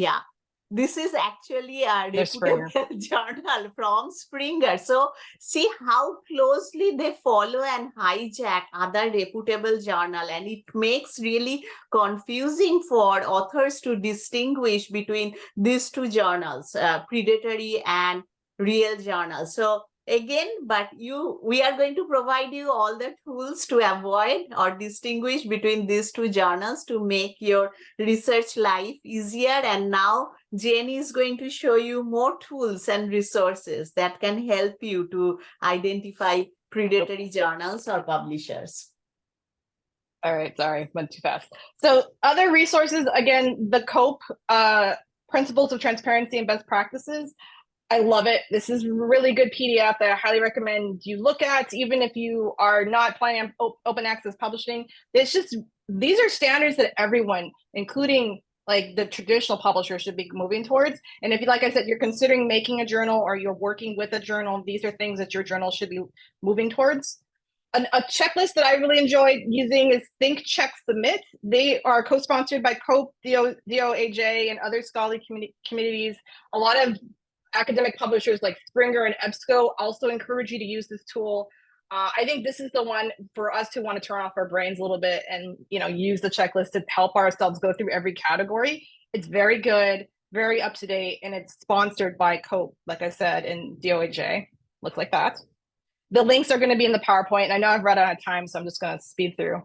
this is actually a reputable journal from Springer. So see how closely they follow and hijack other reputable journal, and it makes really confusing for authors to distinguish between these two journals, predatory and real journals. So again, we are going to provide you all the tools to avoid or distinguish between these two journals to make your research life easier. And now Jane is going to show you more tools and resources that can help you to identify predatory journals or publishers. All right, sorry, went too fast. So other resources, again, the COPE Principles of Transparency and Best Practices. I love it. This is really good PDF that I highly recommend you look at, even if you are not planning on open access publishing. These are standards that everyone, including like the traditional publisher, should be moving towards. And if, like I said, you're considering making a journal or you're working with a journal, these are things that your journal should be moving towards. A checklist that I really enjoy using is Think, Check, Submit. They are co-sponsored by COPE, DOAJ, and other scholarly communities. A lot of academic publishers like Springer and EBSCO also encourage you to use this tool. I think this is the one for us who want to turn off our brains a little bit and use the checklist to help ourselves go through every category. It's very good, very up to date, and it's sponsored by COPE, like I said, and DOAJ. Looks like that. The links are going to be in the PowerPoint. I know I've run out of time, so I'm just going to speed through.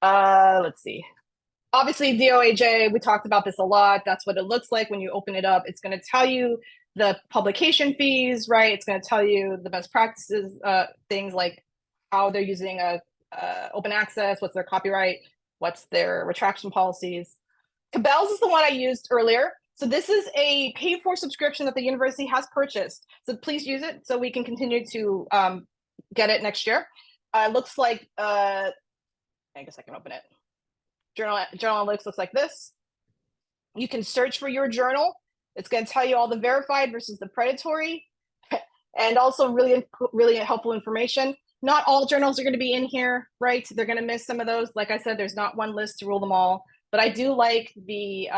Let's see. Obviously, DOAJ, we talked about this a lot. That's what it looks like when you open it up. It's going to tell you the publication fees, right? It's going to tell you the best practices, things like how they're using open access, what's their copyright, what's their retraction policies. Cabell's is the one I used earlier. So this is a paid-for subscription that the university has purchased. So please use it so we can continue to get it next year. It looks like, I guess I can open it. Journal Analytics looks like this. You can search for your journal. It's going to tell you all the verified versus the predatory, and also really, really helpful information. Not all journals are going to be in here, right? They're going to miss some of those. Like I said, there's not one list to rule them all, but I do like the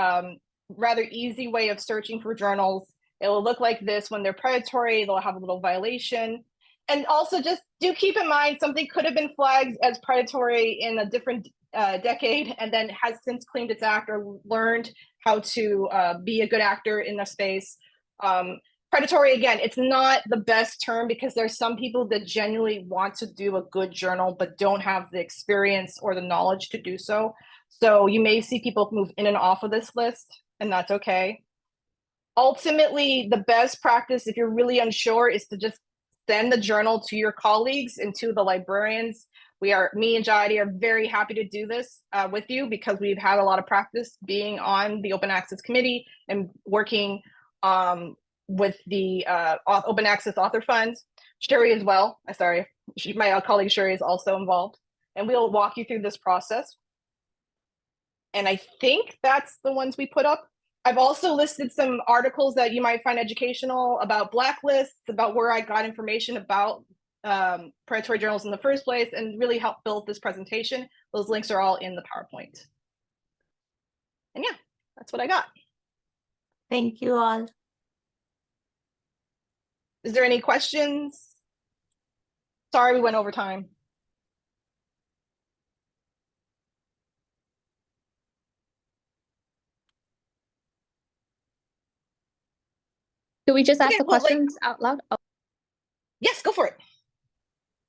rather easy way of searching for journals. It will look like this. When they're predatory, they'll have a little violation. And also just do keep in mind, something could have been flagged as predatory in a different decade and then has since cleaned its act or learned how to be a good actor in the space. Predatory, again, it's not the best term because there's some people that genuinely want to do a good journal but don't have the experience or the knowledge to do so. So you may see people move in and off of this list, and that's okay. Ultimately, the best practice, if you're really unsure, is to just send the journal to your colleagues and to the librarians. Me and Jayati are very happy to do this with you because we've had a lot of practice being on the Open Access Committee and working with the Open Access Author Fund. Sherry as well, sorry, my colleague Sherry is also involved. and we'll walk you through this process. And I think that's the ones we put up. I've also listed some articles that you might find educational about blacklists, about where I got information about predatory journals in the first place, and really help build this presentation. Those links are all in the PowerPoint. And yeah, that's what I got. Thank you all. Is there any questions? Sorry, we went over time. Do we just ask Okay, the well, questions out loud? Oh. Yes, go for it.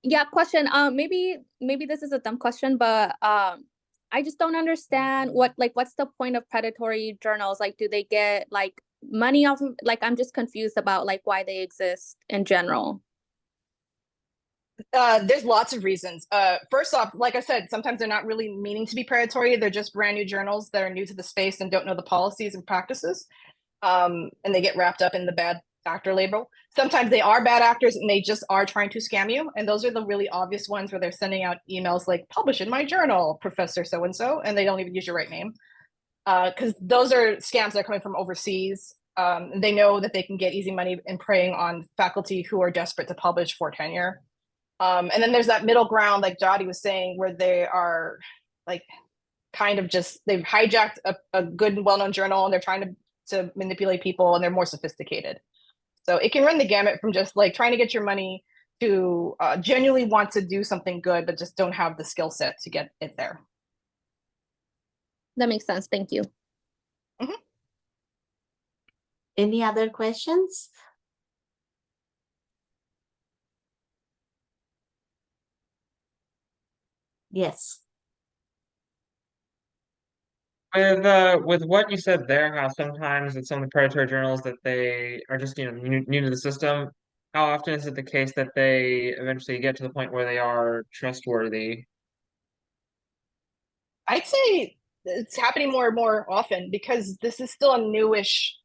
Yeah, question. Maybe this is a dumb question, but I just don't understand what's the point of predatory journals? Like, do they get like money off of, like, I'm just confused about like why they exist in general. There's lots of reasons. First off, like I said, sometimes they're not really meaning to be predatory. They're just brand new journals that are new to the space and don't know the policies and practices. And they get wrapped up in the bad actor label. Sometimes they are bad actors and they just are trying to scam you. And those are the really obvious ones where they're sending out emails like, publish in my journal, Professor so-and-so, and they don't even use your right name. Because those are scams that are coming from overseas. They know that they can get easy money in preying on faculty who are desperate to publish for tenure. And then there's that middle ground, like Jayati was saying, where they are like kind of just, they've hijacked a good and well-known journal and they're trying to manipulate people, and they're more sophisticated. So it can run the gamut from just like trying to get your money to genuinely want to do something good, but just don't have the skill set to get it there. That makes sense. Thank you. Mm-hmm. Any other questions? Yes. With what you said there, how sometimes with some of the predatory journals that they are just new to the system, how often is it the case that they eventually get to the point where they are trustworthy? I'd say it's happening more and more often because this is still a newish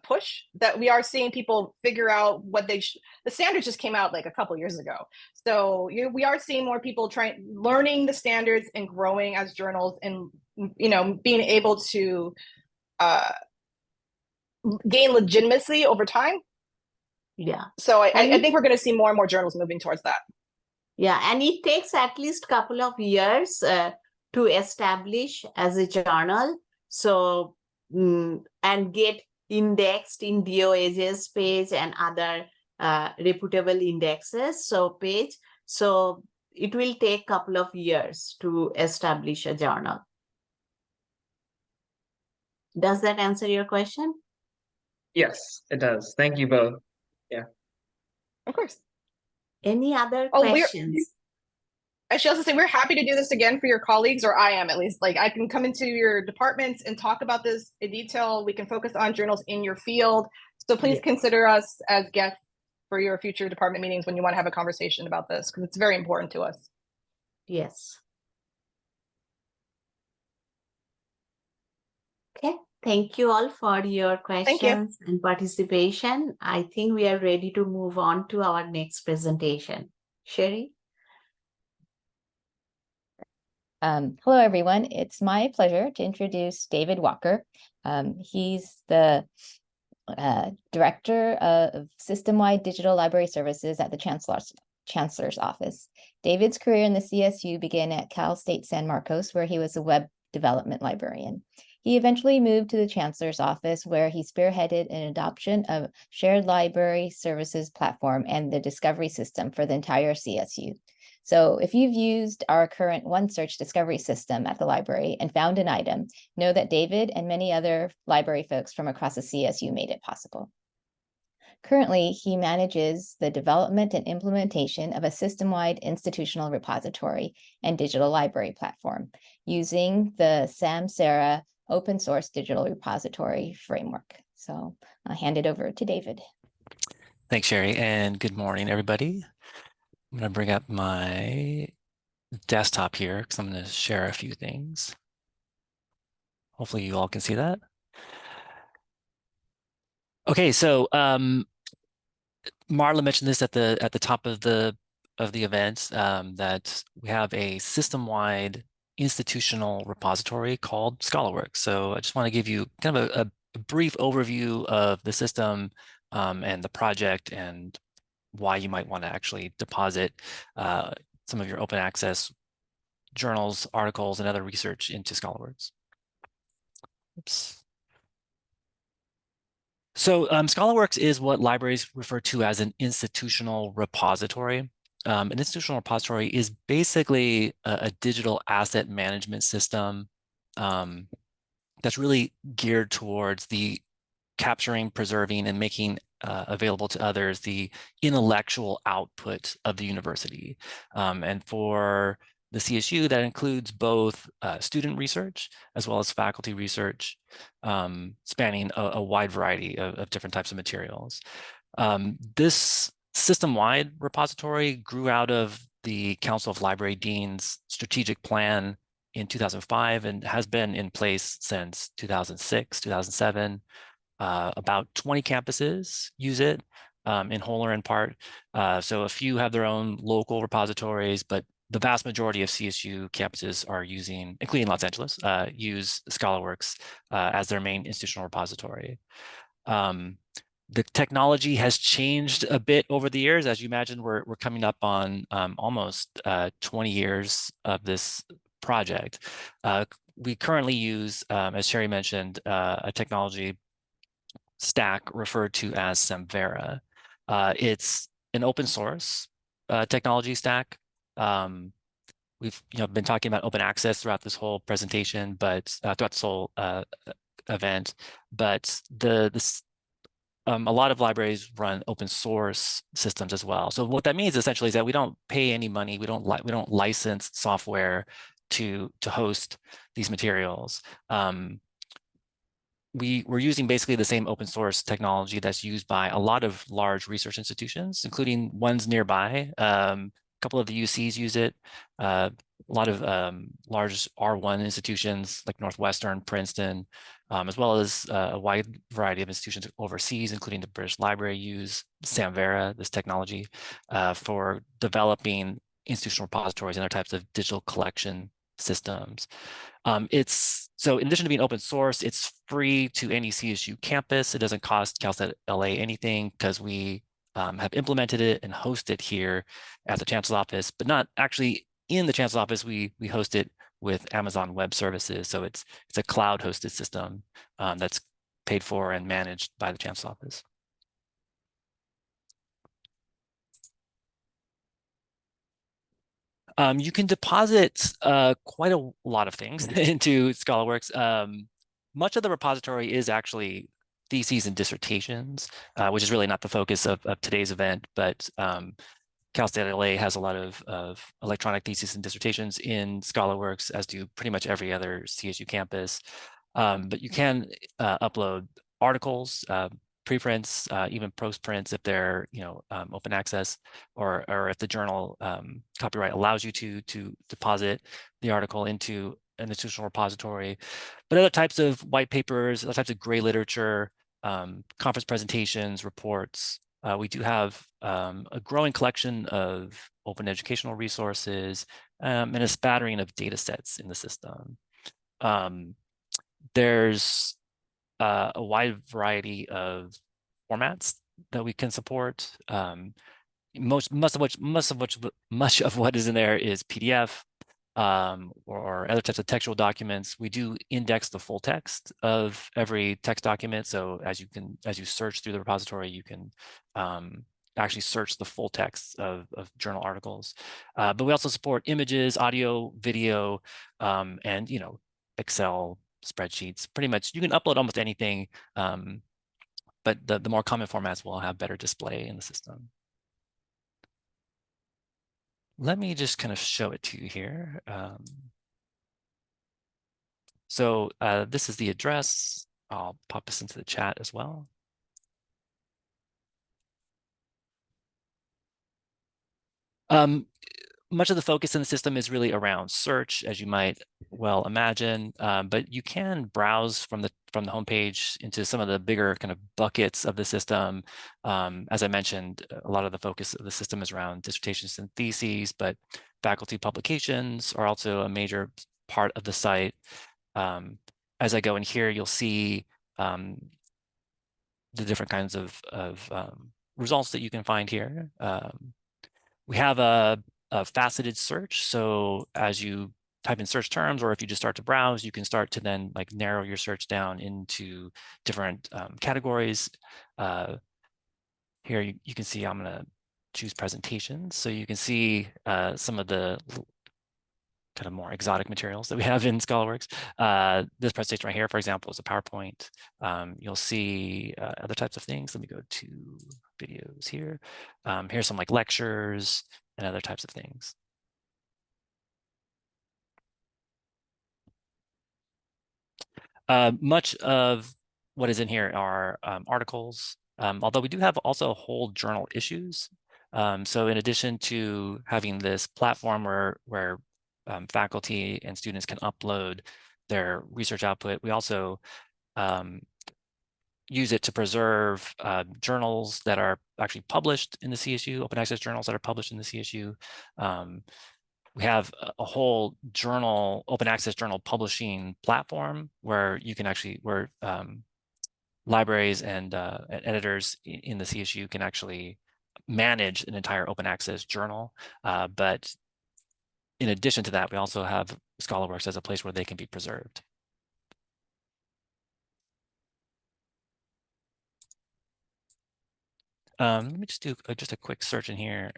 push that we are seeing people figure out what the standards just came out like a couple years ago. So we are seeing more people learning the standards and growing as journals, and being able to gain legitimacy over time. Yeah. So I think we're going to see more and more journals moving towards that. Yeah, and it takes at least couple of years to establish as a journal. So and get indexed in DOAJ's page and other reputable indexes. So it will take couple of years to establish a journal. Does that answer your question? Yes, it does. Thank you both. Yeah. Of course. Any other questions? I should also say we're happy to do this again for your colleagues, or I am at least. Like, I can come into your departments and talk about this in detail. We can focus on journals in your field. So please consider us as guests for your future department meetings when you want to have a conversation about this, because it's very important to us. Yes. Okay. Thank you all for your questions and participation. I think we are ready to move on to our next presentation. Sherry? Hello, everyone. It's my pleasure to introduce David Walker. He's the Director of System-Wide Digital Library Services at the Chancellor's Office. David's career in the CSU began at Cal State San Marcos, where he was a web development librarian. He eventually moved to the Chancellor's Office, where he spearheaded an adoption of shared library services platform and the discovery system for the entire CSU. So if you've used our current OneSearch discovery system at the library and found an item, know that David and many other library folks from across the CSU made it possible. Currently, he manages the development and implementation of a system-wide institutional repository and digital library platform using the Samsara open source digital repository framework. So I'll hand it over to David. Thanks, Sherry, and good morning, everybody. I'm going to bring up my desktop here because I'm going to share a few things. Hopefully you all can see that. Okay, so Marla mentioned this at the top of the of the event that we have a system-wide institutional repository called ScholarWorks. So I just want to give you kind of a brief overview of the system and the project and why you might want to actually deposit some of your open access journals, articles, and other research into ScholarWorks. Oops. So ScholarWorks is what libraries refer to as an institutional repository. An institutional repository is basically a digital asset management system that's really geared towards the capturing, preserving, and making available to others the intellectual output of the university. And for the CSU, that includes both student research as well as faculty research, spanning a wide variety of different types of materials. This system-wide repository grew out of the Council of Library Deans strategic plan in 2005 and has been in place since 2006, 2007. About 20 campuses use it in whole or in part. So a few have their own local repositories, but the vast majority of CSU campuses are using, including Los Angeles, use ScholarWorks as their main institutional repository. The technology has changed a bit over the years. As you imagine, we're coming up on almost 20 years of this project. We currently use, as Sherry mentioned, a technology stack referred to as Samvera. It's an open source technology stack. We've been talking about open access throughout this whole presentation, but throughout this whole event. But a lot of libraries run open source systems as well. So what that means essentially is that we don't pay any money. We don't license software to host these materials. We're using basically the same open source technology that's used by a lot of large research institutions, including ones nearby. A couple of the UCs use it. A lot of large R1 institutions like Northwestern, Princeton, as well as a wide variety of institutions overseas, including the British Library, use Samvera, this technology, for developing institutional repositories and other types of digital collection systems. So in addition to being open source, it's free to any CSU campus. It doesn't cost Cal State L.A. anything because we have implemented it and host it here at the Chancellor's Office, but not actually in the Chancellor's Office. We host it with Amazon Web Services. So it's a cloud hosted system that's paid for and managed by the Chancellor's Office. You can deposit quite a lot of things into ScholarWorks. Much of the repository is actually theses and dissertations, which is really not the focus of today's event, but Cal State L.A. has a lot of electronic theses and dissertations in ScholarWorks, as do pretty much every other CSU campus. But you can upload articles, preprints, even postprints if they're open access, or if the journal copyright allows you to deposit the article into an institutional repository. But other types of white papers, other types of gray literature, conference presentations, reports. We do have a growing collection of open educational resources and a spattering of data sets in the system. There's a wide variety of formats that we can support. Much of what is in there is PDF or other types of textual documents. We do index the full text of every text document. So as you search through the repository, you can actually search the full text of journal articles. But we also support images, audio, video, and Excel spreadsheets. Pretty much you can upload almost anything, but the more common formats will have better display in the system. Let me just kind of show it to you here. So this is the address. I'll pop this into the chat as well. much of the focus in the system is really around search, as you might well imagine, but you can browse from the homepage into some of the bigger kind of buckets of the system. As I mentioned, a lot of the focus of the system is around dissertations and theses, but faculty publications are also a major part of the site. As I go in here, you'll see the different kinds of results that you can find here. We have a faceted search. So as you type in search terms, or if you just start to browse, you can start to then like narrow your search down into different categories. Here you can see I'm going to choose presentations. So you can see some of the kind of more exotic materials that we have in ScholarWorks. This presentation right here, for example, is a PowerPoint. You'll see other types of things. Let me go to videos here. Here's some like lectures and other types of things. Much of what is in here are articles, although we do have also whole journal issues. So in addition to having this platform where faculty and students can upload their research output, we also use it to preserve journals that are actually published in the CSU, open access journals that are published in the CSU. We have a whole journal, open access journal publishing platform where you can actually, where libraries and editors in the CSU can actually manage an entire open access journal. But in addition to that, we also have ScholarWorks as a place where they can be preserved. Let me just do just a quick search in here,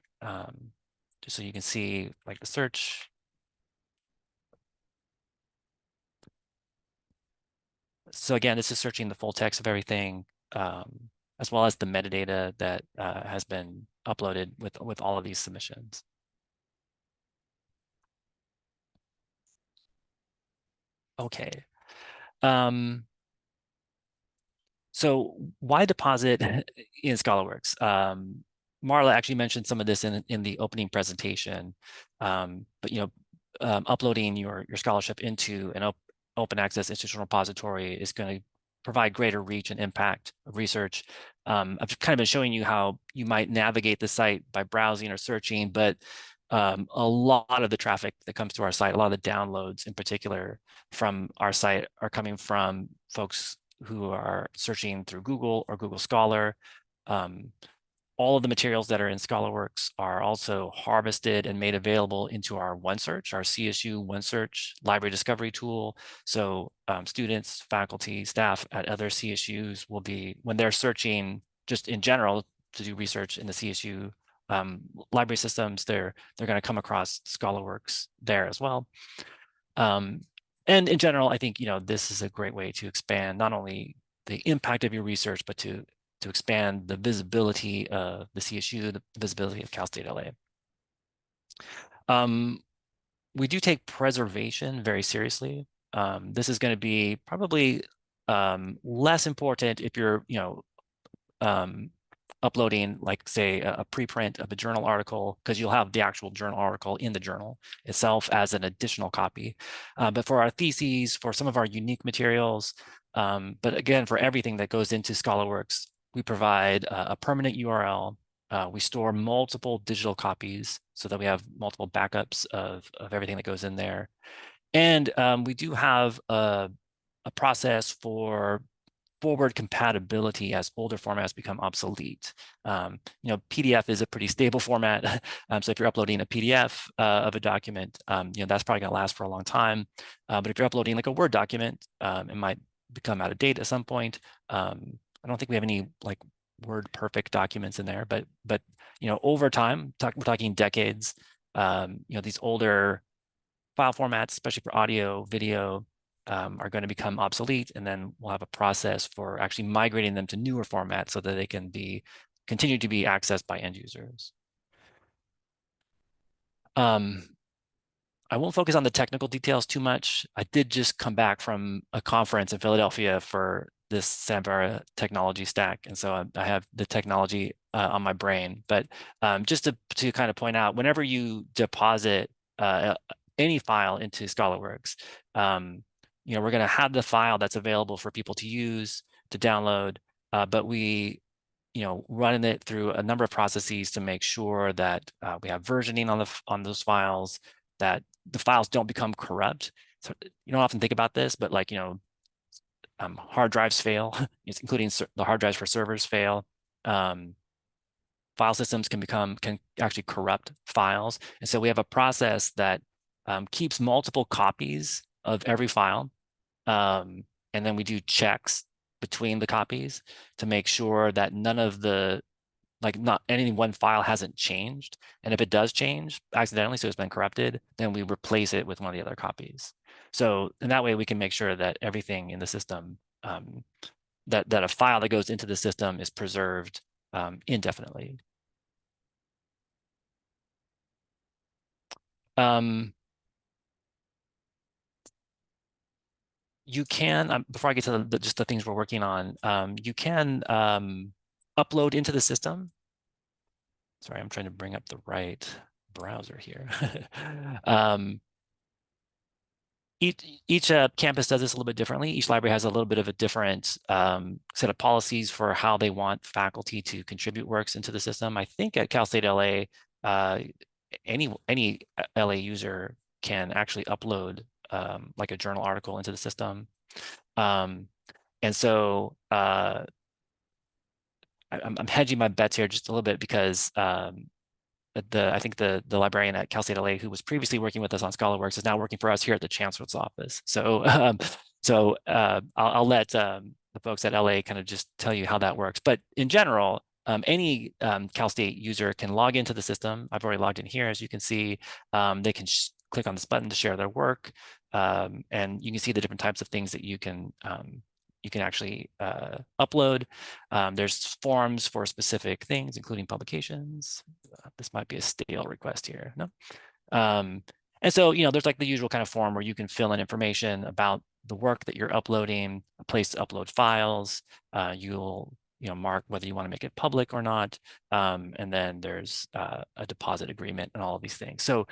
just so you can see like the search. So again, this is searching the full text of everything, as well as the metadata that has been uploaded with all of these submissions. Okay. So why deposit in ScholarWorks? Marla actually mentioned some of this in the opening presentation, but uploading your scholarship into an open access institutional repository is going to provide greater reach and impact of research. I've kind of been showing you how you might navigate the site by browsing or searching, but a lot of the traffic that comes to our site, a lot of the downloads in particular from our site are coming from folks who are searching through Google or Google Scholar. All of the materials that are in ScholarWorks are also harvested and made available into our OneSearch, our CSU OneSearch library discovery tool. So students, faculty, staff at other CSUs will be, when they're searching just in general to do research in the CSU library systems, they're going to come across ScholarWorks there as well. And in general, I think this is a great way to expand not only the impact of your research, but to expand the visibility of the CSU, the visibility of Cal State L.A. We do take preservation very seriously. This is going to be probably less important if you're uploading, like, say, a preprint of a journal article, because you'll have the actual journal article in the journal itself as an additional copy. But for our theses, for some of our unique materials, but again, for everything that goes into ScholarWorks, we provide a permanent URL. We store multiple digital copies so that we have multiple backups of everything that goes in there. And we do have a process for forward compatibility as older formats become obsolete. PDF is a pretty stable format. So if you're uploading a PDF of a document, that's probably gonna last for a long time. But if you're uploading like a Word document, it might become out of date at some point. I don't think we have any like Word perfect documents in there, but over time, we're talking decades, these older file formats, especially for audio, video, are going to become obsolete, and then we'll have a process for actually migrating them to newer formats so that they can continue to be accessed by end users. I won't focus on the technical details too much. I did just come back from a conference in Philadelphia for this Samvera technology stack. And so I have the technology on my brain. But just to kind of point out, whenever you deposit any file into ScholarWorks, you know, we're going to have the file that's available for people to use, to download, but we, you know, running it through a number of processes to make sure that we have versioning on those files, that the files don't become corrupt. So you don't often think about this, but like, you know, hard drives fail, including the hard drives for servers fail. File systems can actually corrupt files. And so we have a process that keeps multiple copies of every file. And then we do checks between the copies to make sure that none of the, like not any one file hasn't changed. And if it does change accidentally, so it's been corrupted, then we replace it with one of the other copies. So in that way, we can make sure that everything in the system, that a file that goes into the system is preserved indefinitely. You can, before I get to just the things we're working on, you can upload into the system. Sorry, I'm trying to bring up the right browser here. Each campus does this a little bit differently. Each library has a little bit of a different set of policies for how they want faculty to contribute works into the system. I think at Cal State LA, any LA user can actually upload like a journal article into the system. And so I'm hedging my bets here just a little bit because I think the librarian at Cal State LA who was previously working with us on ScholarWorks is now working for us here at the Chancellor's office. So I'll let the folks at LA kind of just tell you how that works. But in general, any Cal State user can log into the system. I've already logged in here, as you can see. They can click on this button to share their work, and you can see the different types of things that you can actually upload. There's forms for specific things, including publications. This might be a stale request here, no? And so, you know, there's like the usual kind of form where you can fill in information about the work that you're uploading, a place to upload files. You'll, you know, mark whether you want to make it public or not. And then there's a deposit agreement and all of these things. So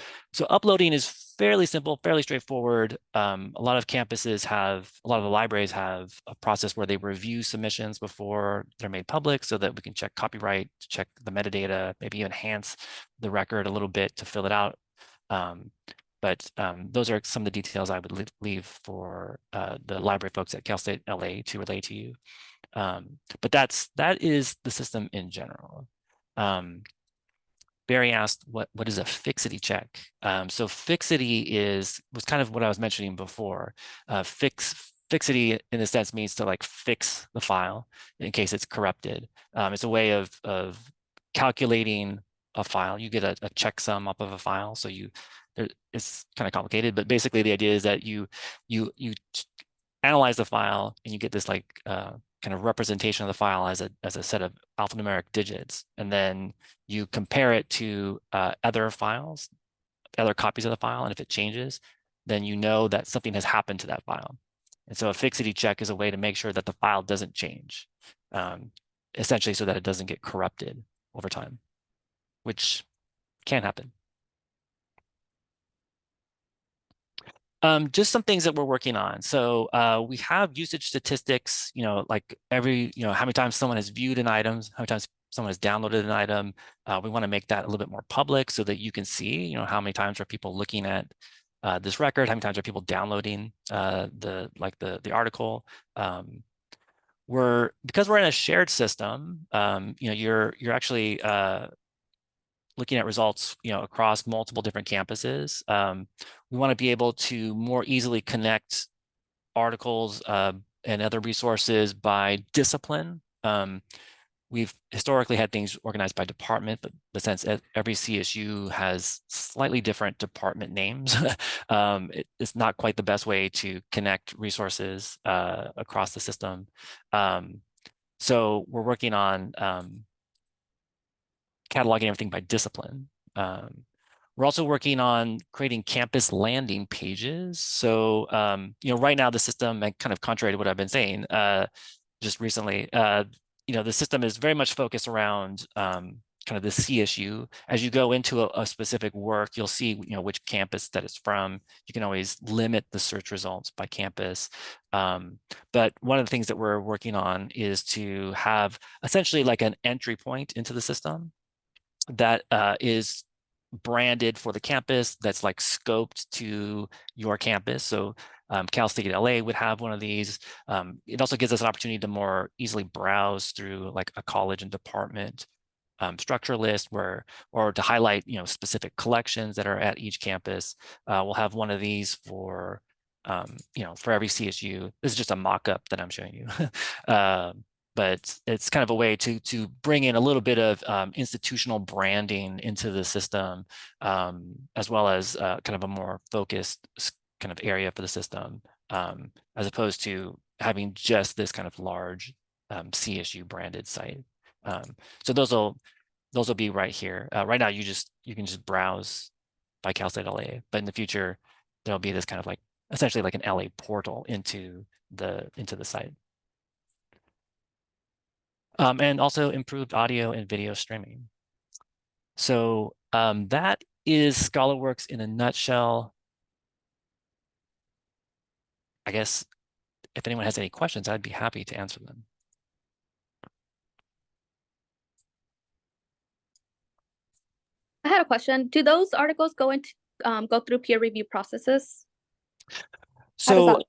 uploading is fairly simple, fairly straightforward. A lot of the libraries have a process where they review submissions before they're made public so that we can check copyright, check the metadata, maybe enhance the record a little bit to fill it out. But those are some of the details I would leave for the library folks at Cal State LA to relay to you. But that is the system in general. Barry asked, what is a fixity check? So fixity was kind of what I was mentioning before. Fixity in a sense means to like fix the file in case it's corrupted. It's a way of calculating a file. You get a checksum up of a file. So it's kind of complicated, but basically the idea is that you analyze the file and you get this like kind of representation of the file as a set of alphanumeric digits, and then you compare it to other files, other copies of the file, and if it changes, then you know that something has happened to that file. And so a fixity check is a way to make sure that the file doesn't change, essentially so that it doesn't get corrupted over time, which can happen. Just some things that we're working on. So we have usage statistics, you know, like how many times someone has viewed an item, how many times someone has downloaded an item. We want to make that a little bit more public so that you can see, you know, how many times are people looking at this record, how many times are people downloading the article. Because we're in a shared system, you know, you're actually looking at results, you know, across multiple different campuses. We want to be able to more easily connect articles and other resources by discipline. We've historically had things organized by department, but the sense that every CSU has slightly different department names. It's not quite the best way to connect resources across the system. So we're working on cataloging everything by discipline. We're also working on creating campus landing pages. So, you know, right now the system, and kind of contrary to what I've been saying, just recently. The system is very much focused around kind of the CSU. As you go into a specific work, you'll see which campus that it's from. You can always limit the search results by campus. But one of the things that we're working on is to have essentially like an entry point into the system that is branded for the campus, that's like scoped to your campus. So Cal State L.A. would have one of these. It also gives us an opportunity to more easily browse through like a college and department structure list or to highlight specific collections that are at each campus. We'll have one of these for for every CSU. This is just a mock-up that I'm showing you. But it's kind of a way to bring in a little bit of institutional branding into the system, as well as kind of a more focused kind of area for the system, as opposed to having just this kind of large CSU branded site. So those will be right here. Right now, you can just browse by Cal State L.A. But in the future, there'll be this kind of like essentially like an LA portal into the site. And also improved audio and video streaming. So that is ScholarWorks in a nutshell. I guess if anyone has any questions, I'd be happy to answer them. I had a question. Do those articles go through peer review processes? So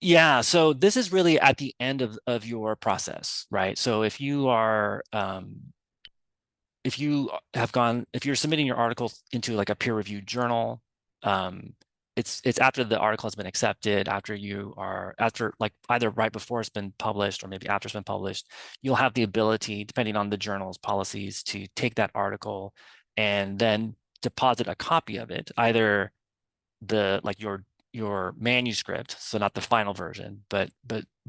yeah, so this is really at the end of your process, right? So if you are if you're submitting your article into like a peer reviewed journal, it's after the article has been accepted, after like either right before it's been published or maybe after it's been published, you'll have the ability, depending on the journal's policies, to take that article and then deposit a copy of it, either your manuscript, so not the final version, but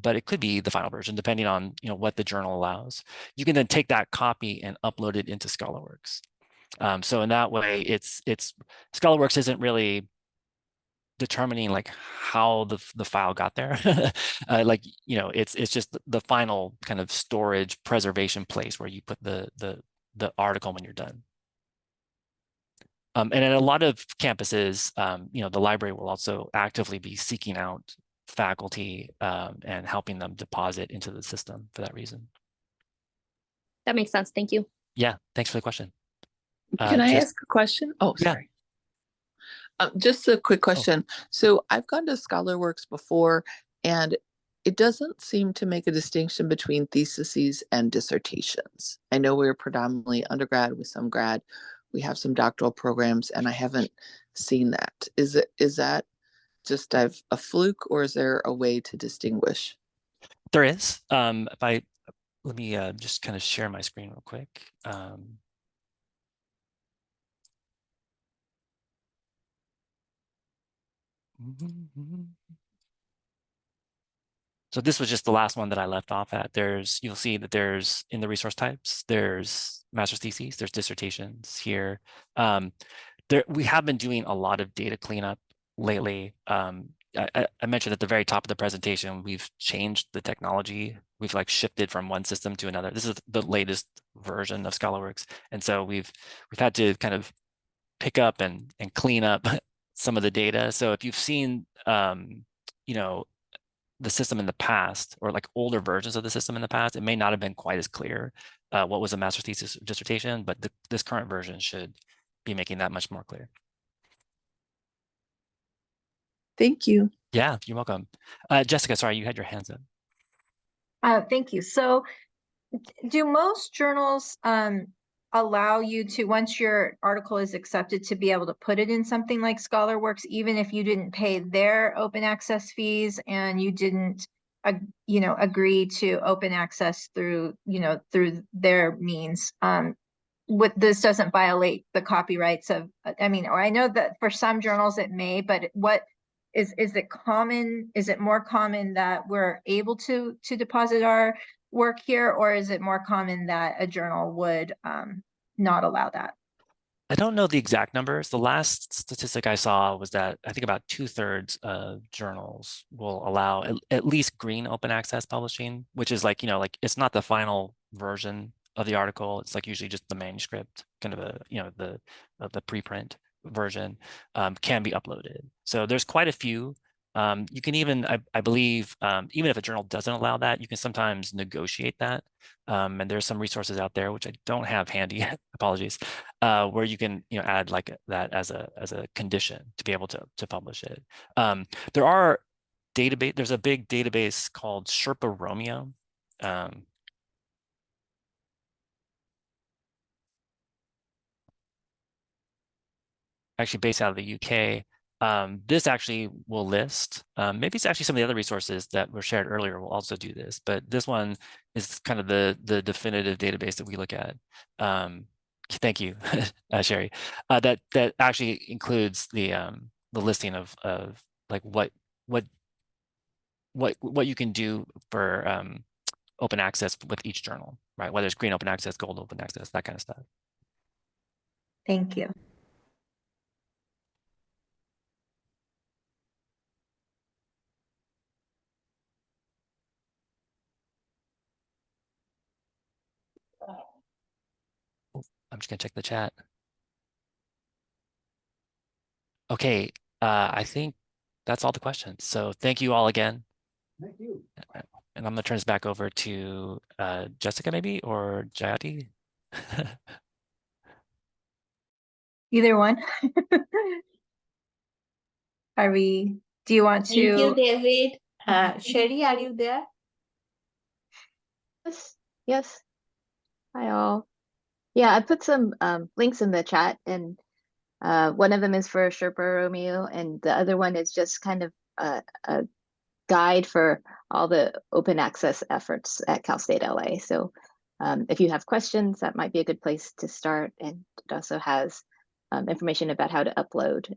it could be the final version depending on what the journal allows. You can then take that copy and upload it into ScholarWorks. So in that way, it's ScholarWorks isn't really determining like how the file got there. It's just the final kind of storage preservation place where you put the article when you're done. And at a lot of campuses, the library will also actively be seeking out faculty and helping them deposit into the system for that reason. That makes sense. Thank you. Yeah, thanks for the question. Can I ask a question? Oh, sorry. Yeah. Just a quick question. So I've gone to ScholarWorks before, and it doesn't seem to make a distinction between theses and dissertations. I know we're predominantly undergrad with some grad. We have some doctoral programs, and I haven't seen that. Is that just a fluke, or is there a way to distinguish? There is. Let me just kind of share my screen real quick. So this was just the last one that I left off at. You'll see that there's in the resource types, there's master's theses, there's dissertations here. We have been doing a lot of data cleanup lately. I mentioned at the very top of the presentation, we've changed the technology. We've like shifted from one system to another. This is the latest version of ScholarWorks. And so we've had to kind of pick up and clean up some of the data. So if you've seen, the system in the past, or like older versions of the system in the past, it may not have been quite as clear what was a master's thesis or dissertation, but this current version should be making that much more clear. Thank you. Yeah, you're welcome. Jessica, sorry, you had your hands up. Thank you. So do most journals allow you to, once your article is accepted, to be able to put it in something like ScholarWorks, even if you didn't pay their open access fees and you didn't, agree to open access through their means? This doesn't violate the copyrights of, or I know that for some journals it may, but what is it common? Is it more common that we're able to deposit our work here, or is it more common that a journal would not allow that? I don't know the exact numbers. The last statistic I saw was that I think about 2/3 of journals will allow at least green open access publishing, which is like, like it's not the final version of the article. It's like usually just the manuscript, kind of the preprint version can be uploaded. So there's quite a few. You can even, I believe, even if a journal doesn't allow that, you can sometimes negotiate that. And there's some resources out there, which I don't have handy, apologies, where you can add like that as a condition to be able to publish it. There are there's a big database called Sherpa Romeo. Actually based out of the UK. This actually will list, maybe it's actually some of the other resources that were shared earlier will also do this, but this one is kind of the definitive database that we look at. Thank you, Sherry. That actually includes the listing of like what you can do for open access with each journal, right? Whether it's green open access, gold open access, that kind of stuff. Thank you. I'm just gonna check the chat. Okay, I think that's all the questions. So thank you all again. Thank you. And I'm gonna turn this back over to Jessica maybe, or Jayati. Either one. Do you want Thank you, to? David. Sherry, are you there? Yes. Hi all. Yeah, I put some links in the chat, and one of them is for Sherpa Romeo, and the other one is just kind of a guide for all the open access efforts at Cal State LA. So if you have questions, that might be a good place to start. And it also has information about how to upload.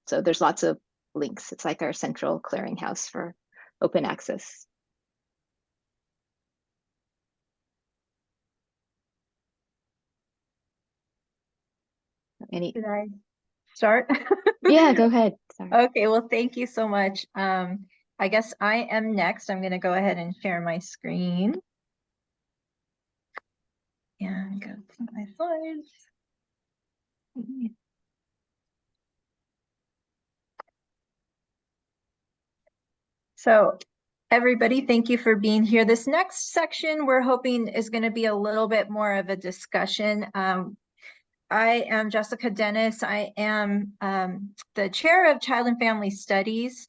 So there's lots of links. It's like our central clearinghouse for open access. Should I start? Yeah, go ahead. Sorry. Okay, well, thank you so much. I guess I am next. I'm going to go ahead and share my screen. And go to my slides. So everybody, thank you for being here. This next section we're hoping is going to be a little bit more of a discussion. I am Jessica Dennis. I am the chair of Child and Family Studies,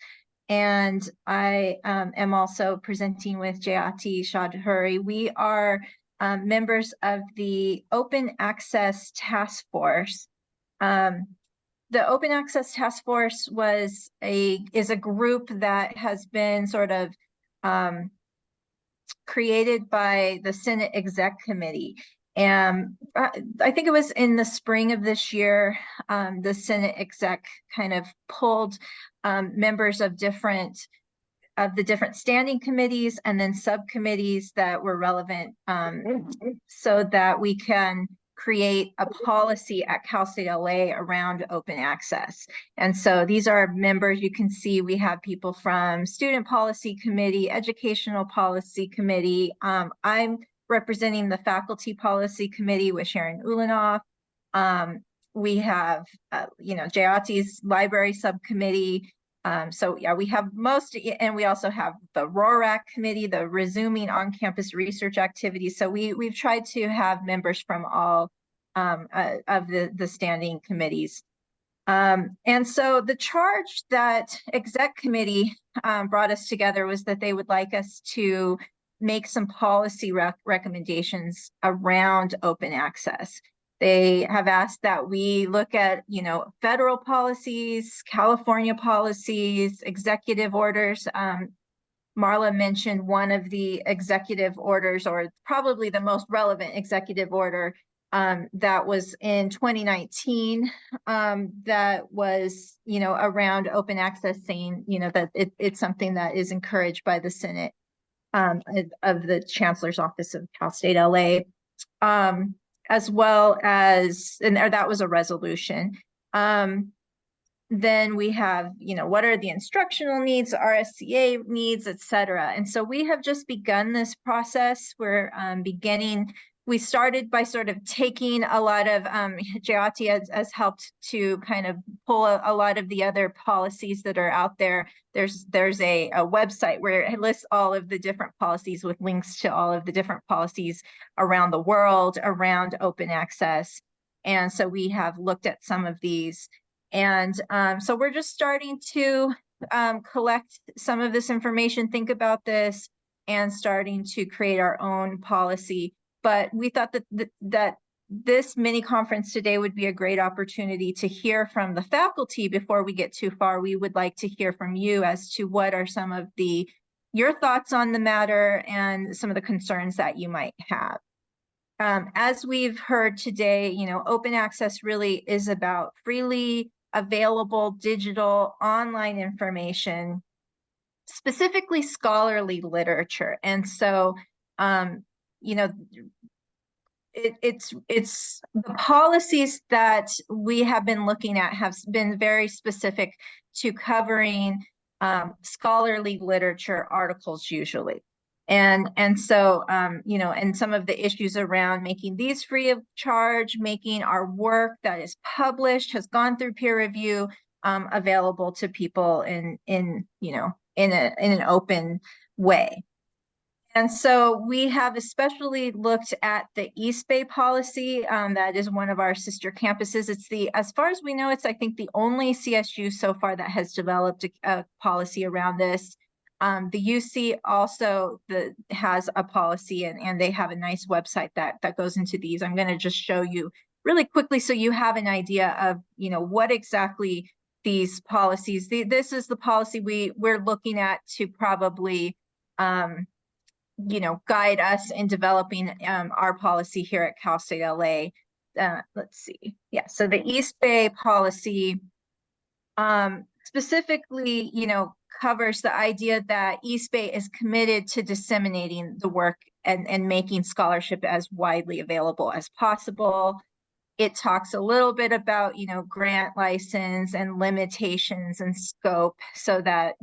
and I am also presenting with Jayati Chaudhuri. We are members of the Open Access Task Force. The Open Access Task Force is a group that has been sort of created by the Senate Exec Committee. And I think it was in the spring of this year, the Senate Exec kind of pulled members of the different standing committees and then subcommittees that were relevant so that we can create a policy at Cal State LA around open access. And so these are members. You can see we have people from Student Policy Committee, Educational Policy Committee. I'm representing the Faculty Policy Committee with Sharon Ulanoff. We have, Jayati's Library Subcommittee. So yeah, we have and we also have the RORAC committee, the Resuming On-Campus Research Activities. So we've tried to have members from all of the standing committees. And so the charge that Exec Committee brought us together was that they would like us to make some policy recommendations around open access. They have asked that we look at, federal policies, California policies, executive orders. Marla mentioned one of the executive orders, or probably the most relevant executive order that was in 2019 that was, around open access, saying, that it's something that is encouraged by the Senate of the Chancellor's Office of Cal State LA. as well as, and that was a resolution. Then we have, what are the instructional needs, RSCA needs, et cetera. And so we have just begun this process. We're we started by sort of taking a lot of, Jayati has helped to kind of pull a lot of the other policies that are out there. There's a website where it lists all of the different policies with links to all of the different policies around the world around open access. And so we have looked at some of these. And so we're just starting to collect some of this information, think about this, and starting to create our own policy. But we thought that this mini conference today would be a great opportunity to hear from the faculty. Before we get too far, we would like to hear from you as to what are some of your thoughts on the matter and some of the concerns that you might have. As we've heard today, open access really is about freely available digital online information, specifically scholarly literature. And so, it's the policies that we have been looking at have been very specific to covering scholarly literature articles usually. And so, and some of the issues around making these free of charge, making our work that is published, has gone through peer review, available to people in an open way. And so we have especially looked at the East Bay policy. That is one of our sister campuses. It's as far as we know, it's I think the only CSU so far that has developed a policy around this. The UC also has a policy, and they have a nice website that goes into these. I'm going to just show you really quickly so you have an idea of what exactly these policies. This is the policy we're looking at to probably guide us in developing our policy here at Cal State L.A. Let's see. Yeah, so the East Bay policy specifically, covers the idea that East Bay is committed to disseminating the work and making scholarship as widely available as possible. It talks a little bit about, grant license and limitations and scope so that,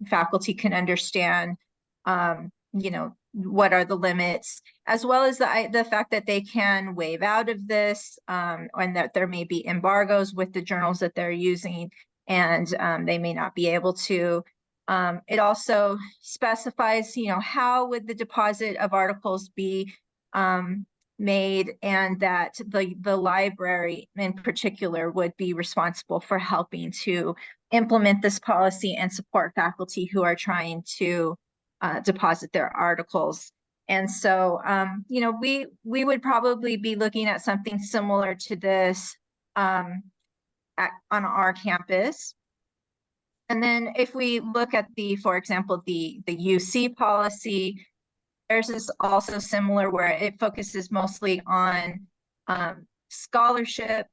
faculty can understand, what are the limits, as well as the fact that they can waive out of this, and that there may be embargoes with the journals that they're using, and they may not be able to. It also specifies, how would the deposit of articles be made, and that the library in particular would be responsible for helping to implement this policy and support faculty who are trying to deposit their articles. And so, we would probably be looking at something similar to this on our campus. And then if we look at for example, the UC policy, theirs is also similar, where it focuses mostly on scholarship,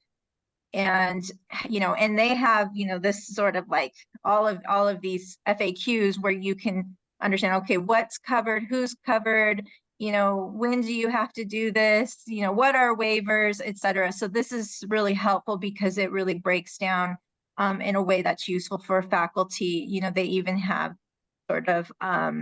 and and they have this sort of like all of these FAQs where you can understand, okay, what's covered, who's covered, when do you have to do this, what are waivers, etc. So this is really helpful because it really breaks down in a way that's useful for faculty. They even have sort of a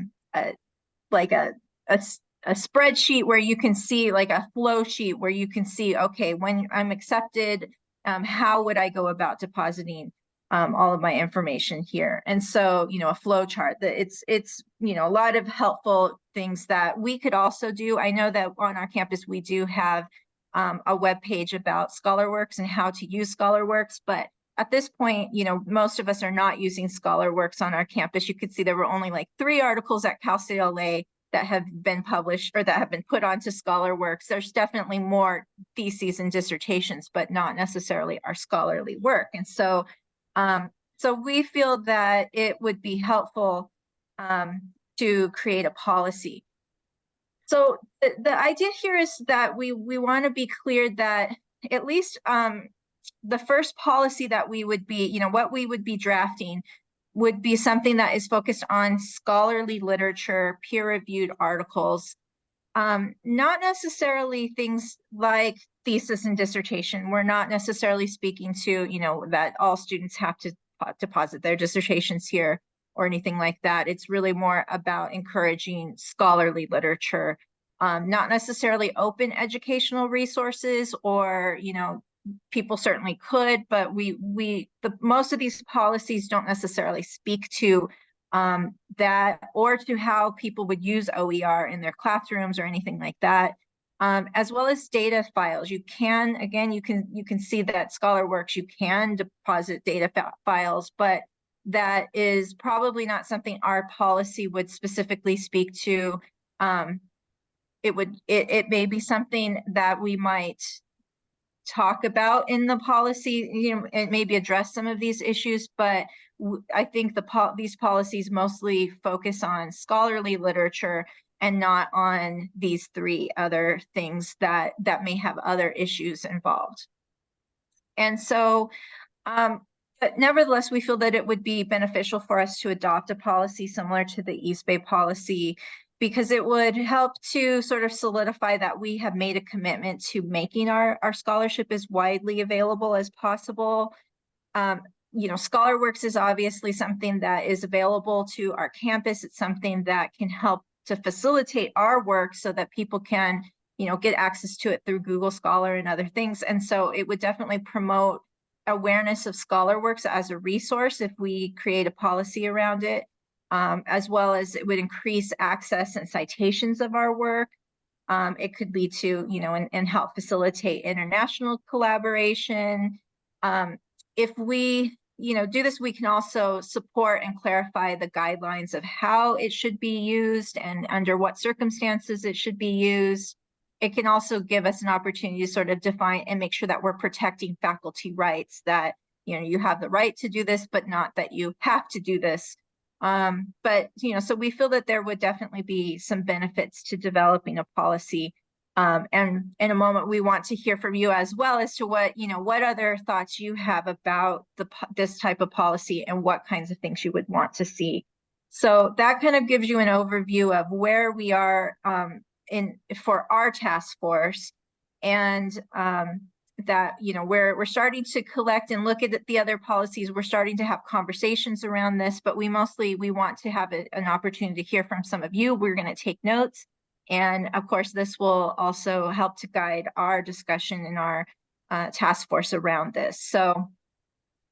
spreadsheet where you can see, like a flow sheet where you can see, okay, when I'm accepted, how would I go about depositing all of my information here? And so, a flow chart, that it's a lot of helpful things that we could also do. I know that on our campus, we do have a web page about ScholarWorks and how to use ScholarWorks, but at this point, most of us are not using ScholarWorks on our campus. You could see there were only like 3 articles at Cal State L.A. that have been published or that have been put onto ScholarWorks. There's definitely more theses and dissertations, but not necessarily our scholarly work. And so, so we feel that it would be helpful to create a policy. So the idea here is that we want to be clear that at least the first policy that we would be, what we would be drafting would be something that is focused on scholarly literature, peer-reviewed articles, not necessarily things like thesis and dissertation. We're not necessarily speaking to, that all students have to deposit their dissertations here or anything like that. It's really more about encouraging scholarly literature, not necessarily open educational resources, or, people certainly could, but most of these policies don't necessarily speak to that, or to how people would use OER in their classrooms or anything like that, as well as data files. You can, again, you can see that ScholarWorks, you can deposit data files, but that is probably not something our policy would specifically speak to. It may be something that we might talk about in the policy, and maybe address some of these issues, but I think these policies mostly focus on scholarly literature and not on these three other things that may have other issues involved. And so, but nevertheless, we feel that it would be beneficial for us to adopt a policy similar to the East Bay policy, because it would help to sort of solidify that we have made a commitment to making our scholarship as widely available as possible. ScholarWorks is obviously something that is available to our campus. It's something that can help to facilitate our work so that people can, get access to it through Google Scholar and other things. And so it would definitely promote awareness of ScholarWorks as a resource if we create a policy around it. As well as it would increase access and citations of our work. It could lead to, and help facilitate international collaboration. If we, do this, we can also support and clarify the guidelines of how it should be used and under what circumstances it should be used. It can also give us an opportunity to sort of define and make sure that we're protecting faculty rights, that, you have the right to do this, but not that you have to do this. But, so we feel that there would definitely be some benefits to developing a policy. And in a moment, we want to hear from you as well as to what, what other thoughts you have about this type of policy and what kinds of things you would want to see. So that kind of gives you an overview of where we are for our task force, and that, we're starting to collect and look at the other policies. We're starting to have conversations around this, but we want to have an opportunity to hear from some of you. We're going to take notes. And of course, this will also help to guide our discussion in our task force around this. So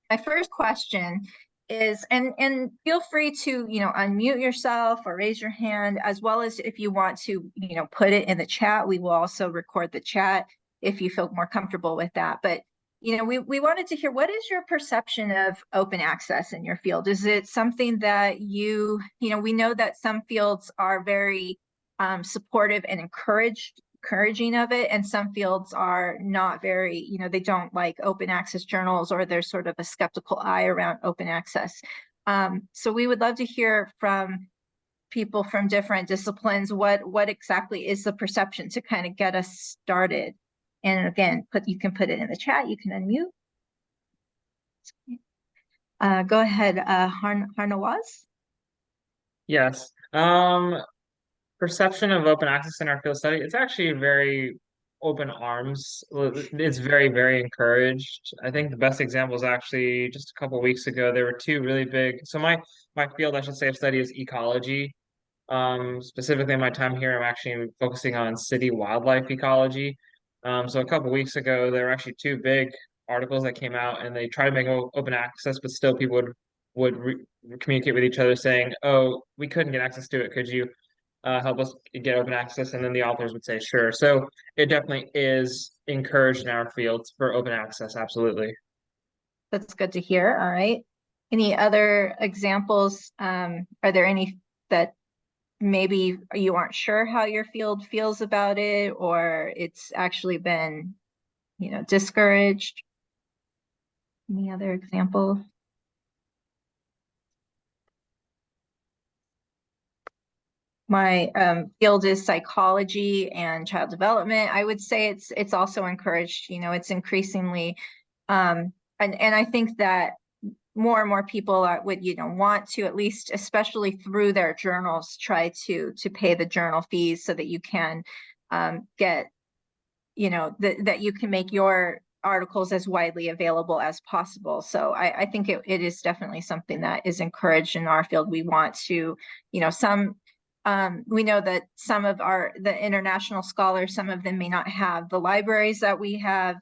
my first question is, and feel free to, unmute yourself or raise your hand, as well as if you want to, put it in the chat. We will also record the chat if you feel more comfortable with that. But, we wanted to hear, what is your perception of open access in your field? Is it something that we know that some fields are very supportive and encouraging of it, and some fields are not very, they don't like open access journals, or there's sort of a skeptical eye around open access. So we would love to hear from people from different disciplines, what exactly is the perception, to kind of get us started. And again, you can put it in the chat, you can unmute. Go ahead, Harnawaz. Yes. Perception of open access in our field study, it's actually very open arms. It's very, very encouraged. I think the best example is actually just a couple of weeks ago, there were two really big, so my field, I should say, of study is ecology. Specifically in my time here, I'm actually focusing on city wildlife ecology. So a couple of weeks ago, there were actually two big articles that came out, and they tried to make open access, but still people would communicate with each other saying, "Oh, we couldn't get access to it. Could you help us get open access?" And then the authors would say, "Sure." So it definitely is encouraged in our fields for open access. Absolutely. That's good to hear. All right. Any other examples? Are there any that maybe you aren't sure how your field feels about it, or it's actually been, discouraged? Any other example? My field is psychology and child development. I would say it's also encouraged. It's increasingly, and I think that more and more people would, want to, at least, especially through their journals, try to pay the journal fees so that you can get, that you can make your articles as widely available as possible. So I think it is definitely something that is encouraged in our field. We want to, we know that some of the international scholars, some of them may not have the libraries that we have,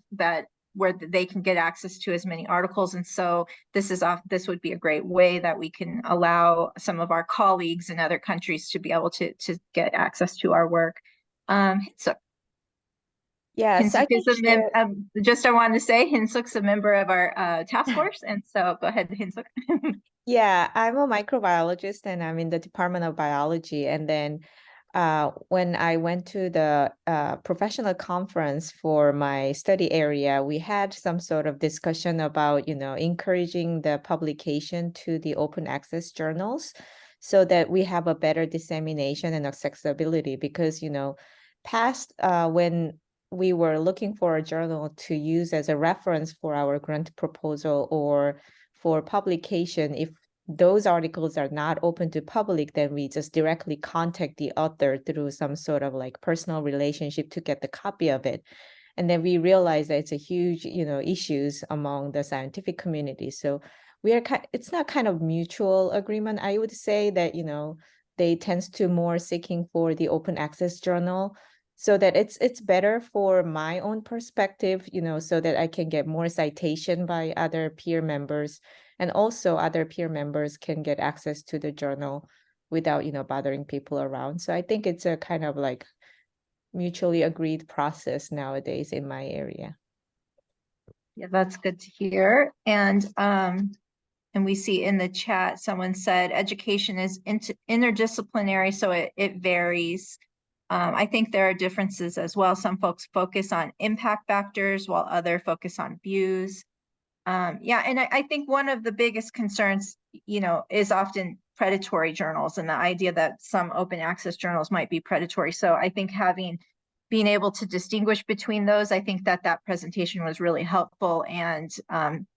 where they can get access to as many articles. And so this would be a great way that we can allow some of our colleagues in other countries to be able to get access to our work. So yes, I wanted to say Hinsuk's a member of our task force. And so go ahead, Hinsuk. Yeah, I'm a microbiologist and I'm in the Department of Biology. And then when I went to the professional conference for my study area, we had some sort of discussion about, encouraging the publication to the open access journals so that we have a better dissemination and accessibility. Because, past when we were looking for a journal to use as a reference for our grant proposal or for publication, if those articles are not open to public, then we just directly contact the author through some sort of like personal relationship to get the copy of it. And then we realize that it's a huge, issues among the scientific community. So it's not kind of mutual agreement. I would say that, they tends to more seeking for the open access journal so that it's better for my own perspective, so that I can get more citation by other peer members. And also other peer members can get access to the journal without, bothering people around. So I think it's a kind of like mutually agreed process nowadays in my area. Yeah, that's good to hear. And we see in the chat, someone said education is interdisciplinary, so it varies. I think there are differences as well. Some folks focus on impact factors while others focus on views. Yeah, and I think one of the biggest concerns, is often predatory journals and the idea that some open access journals might be predatory. So I think being able to distinguish between those, I think that presentation was really helpful and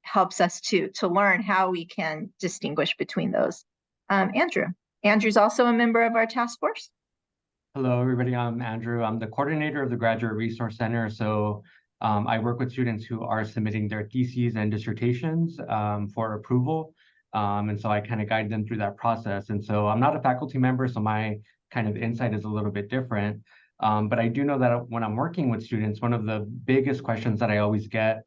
helps us to learn how we can distinguish between those. Andrew. Andrew's also a member of our task force. Hello, everybody. I'm Andrew. I'm the coordinator of the Graduate Resource Center. So I work with students who are submitting their theses and dissertations for approval. And so I kind of guide them through that process. And so I'm not a faculty member, so my kind of insight is a little bit different. But I do know that when I'm working with students, one of the biggest questions that I always get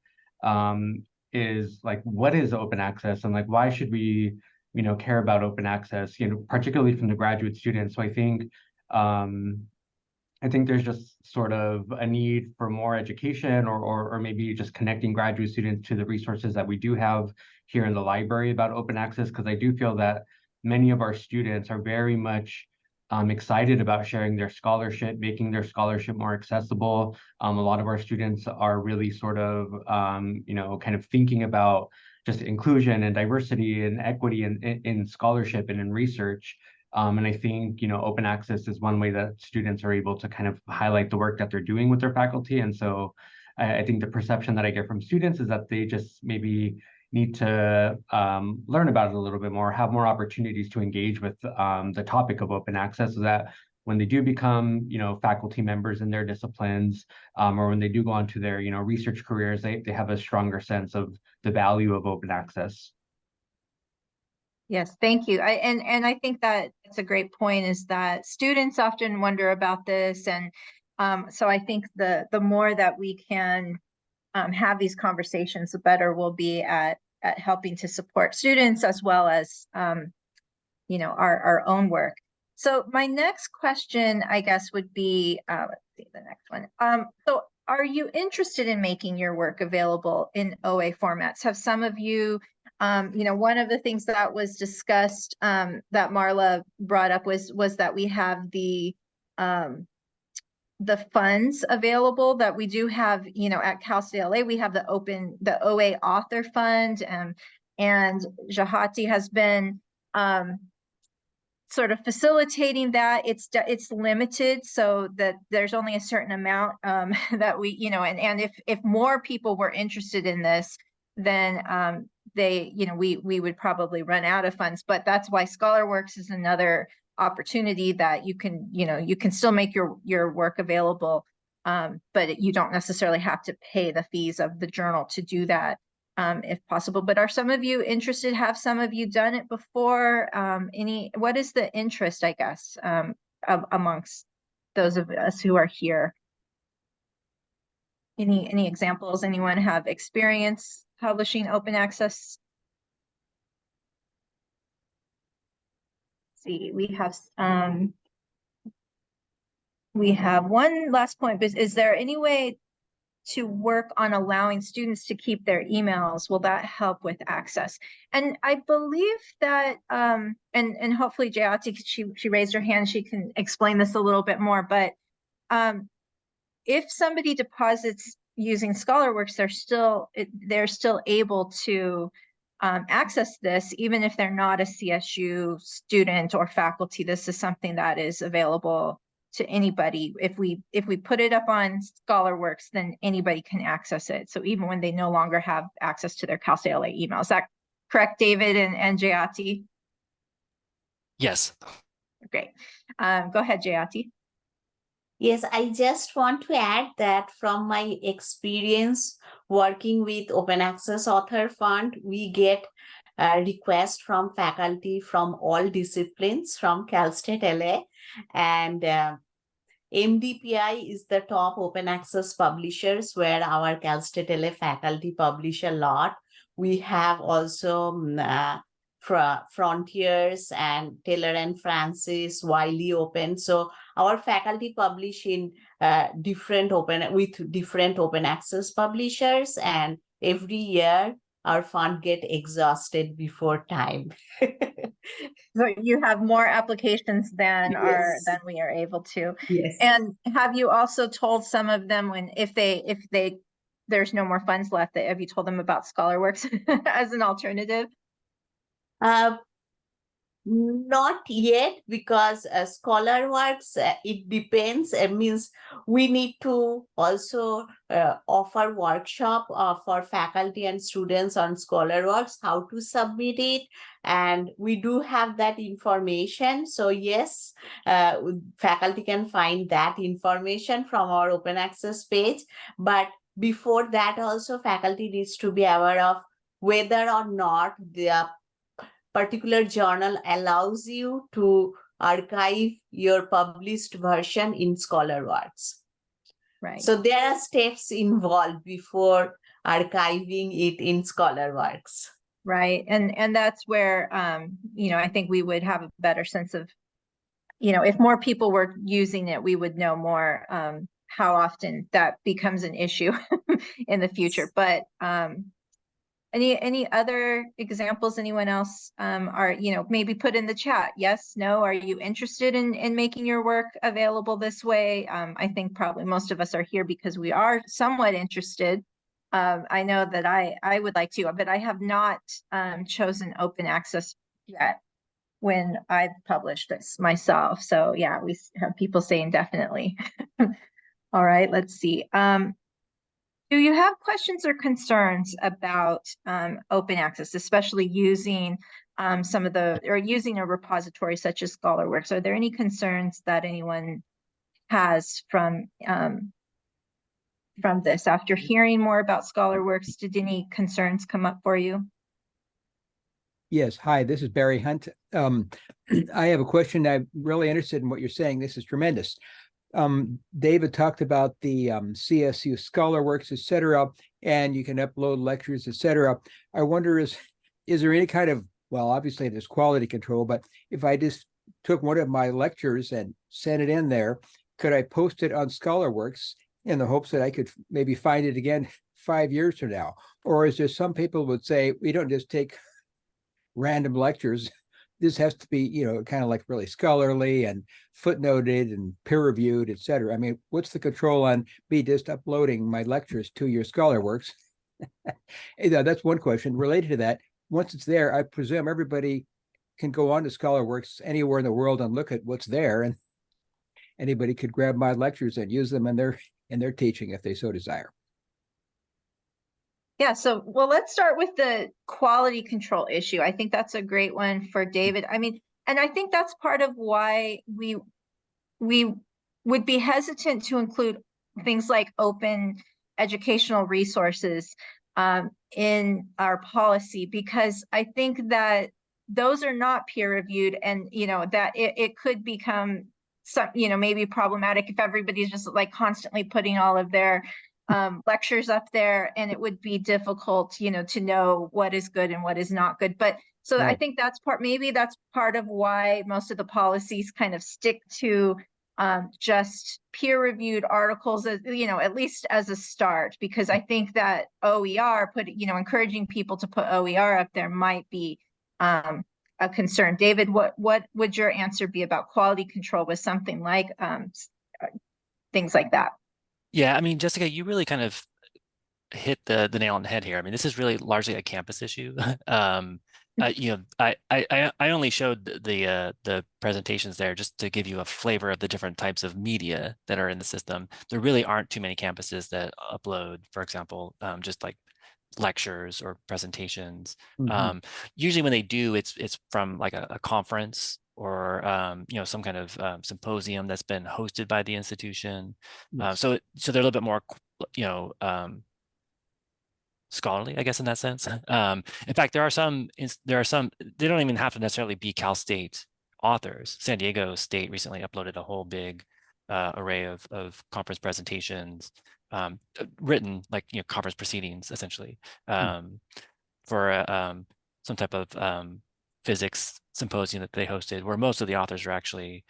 is like, what is open access? And like, why should we, care about open access, particularly from the graduate students. So I think there's just sort of a need for more education or maybe just connecting graduate students to the resources that we do have here in the library about open access, because I do feel that many of our students are very much excited about sharing their scholarship, making their scholarship more accessible. A lot of our students are really sort of, kind of thinking about just inclusion and diversity and equity in scholarship and in research. And I think, open access is one way that students are able to kind of highlight the work that they're doing with their faculty. And so I think the perception that I get from students is that they just maybe need to learn about it a little bit more, have more opportunities to engage with the topic of open access, so that when they do become, faculty members in their disciplines, or when they do go on to their, research careers, they have a stronger sense of the value of open access. Yes, thank you. And I think that it's a great point, is that students often wonder about this. And so I think the more that we can have these conversations, the better we'll be at helping to support students as well as, our own work. So my next question, I guess, would be, let's see the next one. So are you interested in making your work available in OA formats? Have some of you, one of the things that was discussed that Marla brought up was that we have the funds available that we do have, at Cal State L.A. We have the OA Author Fund, and Jayati has been sort of facilitating that. It's limited, so that there's only a certain amount that we, and if more people were interested in this, then we would probably run out of funds. But that's why ScholarWorks is another opportunity that you can still make your work available, but you don't necessarily have to pay the fees of the journal to do that, if possible. But are some of you interested? Have some of you done it before? What is the interest, I guess, amongst those of us who are here? Any examples? Anyone have experience publishing open access? Let's see, we have one last point, but is there any way to work on allowing students to keep their emails? Will that help with access? And I believe that, and hopefully Jayati, she raised her hand, she can explain this a little bit more, but if somebody deposits using ScholarWorks, they're still able to access this, even if they're not a CSU student or faculty. This is something that is available to anybody. If we put it up on ScholarWorks, then anybody can access it. So even when they no longer have access to their Cal State LA email. Is that correct, David and Jayati? Yes. Great. Go ahead, Jayati. Yes, I just want to add that from my experience working with Open Access Author Fund, we get requests from faculty from all disciplines from Cal State LA, and MDPI is the top open access publishers where our Cal State LA faculty publish a lot. We have also Frontiers and Taylor and Francis, Wiley Open. So our faculty publish in different open access publishers, and every year our fund get exhausted before time. So you have more applications than Yes. than we are able to. Yes. And have you also told some of them if there's no more funds left, have you told them about ScholarWorks as an alternative? Not yet, because ScholarWorks, it depends. It means we need to also offer workshop for faculty and students on ScholarWorks, how to submit it. And we do have that information. So yes, faculty can find that information from our open access page. But before that also, faculty needs to be aware of whether or not the particular journal allows you to archive your published version in ScholarWorks. Right. So there are steps involved before archiving it in ScholarWorks. Right. And that's where, I think we would have a better sense of, if more people were using it, we would know more how often that becomes an issue in the future. But any other examples? Anyone else are, maybe put in the chat. Yes, no, are you interested in making your work available this way? I think probably most of us are here because we are somewhat interested. I know that I would like to, but I have not chosen open access yet when I've published this myself. So yeah, we have people saying definitely. All right, let's see. Do you have questions or concerns about open access, especially using using a repository such as ScholarWorks? Are there any concerns that anyone has from this? After hearing more about ScholarWorks, did any concerns come up for you? Yes. Hi, this is Barry Hunt. I have a question. I'm really interested in what you're saying. This is tremendous. David talked about the CSU ScholarWorks, et cetera, and you can upload lectures, et cetera. I wonder, is there any kind of, well, obviously there's quality control, but if I just took one of my lectures and sent it in there, could I post it on ScholarWorks in the hopes that I could maybe find it again 5 years from now? Or is there some people would say, we don't just take random lectures. This has to be, kind of like really scholarly and footnoted and peer-reviewed, et cetera. I mean, what's the control on me just uploading my lectures to your ScholarWorks? That's one question. Related to that, once it's there, I presume everybody can go on to ScholarWorks anywhere in the world and look at what's there, and anybody could grab my lectures and use them in their teaching if they so desire. Yeah, so well, let's start with the quality control issue. I think that's a great one for David. I mean, and I think that's part of why we would be hesitant to include things like open educational resources in our policy, because I think that those are not peer reviewed, and that it could become some, maybe problematic if everybody's just like constantly putting all of their lectures up there, and it would be difficult, to know what is good and what is not good. But so I think that's maybe that's part of why most of the policies kind of stick to just peer-reviewed articles, as at least as a start, because I think that OER encouraging people to put OER up there might be a concern. David, what would your answer be about quality control with something like things like that? Yeah, I mean, Jessica, you really kind of hit the nail on the head here. I mean, this is really largely a campus issue. I only showed the presentations there just to give you a flavor of the different types of media that are in the system. There really aren't too many campuses that upload, for example, just like lectures or presentations. Usually when they do, it's from like a conference or some kind of symposium that's been hosted by the institution. So they're a little bit more scholarly, I guess, in that sense. In fact, there are some, they don't even have to necessarily be Cal State authors. San Diego State recently uploaded a whole big array of conference presentations, written like, conference proceedings, essentially, for some type of physics symposium that they hosted, where most of the authors are actually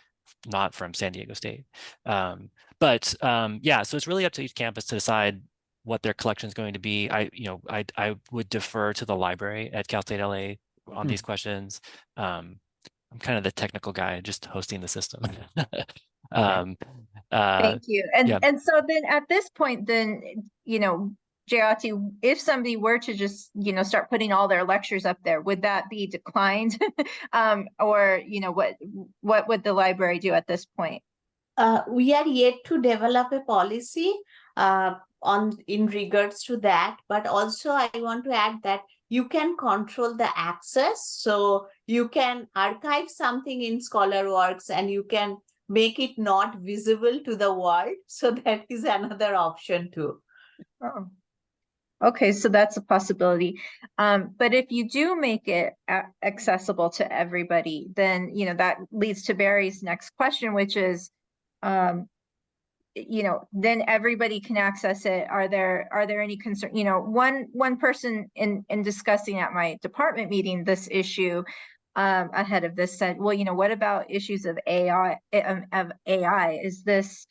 not from San Diego State. Yeah, so it's really up to each campus to decide what their collection is going to be. I would defer to the library at Cal State L.A. on these questions. I'm kind of the technical guy, just hosting the system. Thank you. And so then at this point, then, Jayati, if somebody were to just, start putting all their lectures up there, would that be declined? Or, what would the library do at this point? We are yet to develop a policy in regards to that, but also I want to add that you can control the access. So you can archive something in ScholarWorks and you can make it not visible to the world. So that is another option too. Oh. Okay, so that's a possibility. But if you do make it accessible to everybody, then, that leads to Barry's next question, which is, then everybody can access it. Are there any concern? One person in discussing at my department meeting this issue ahead of this said, well, what about issues of AI? Is this,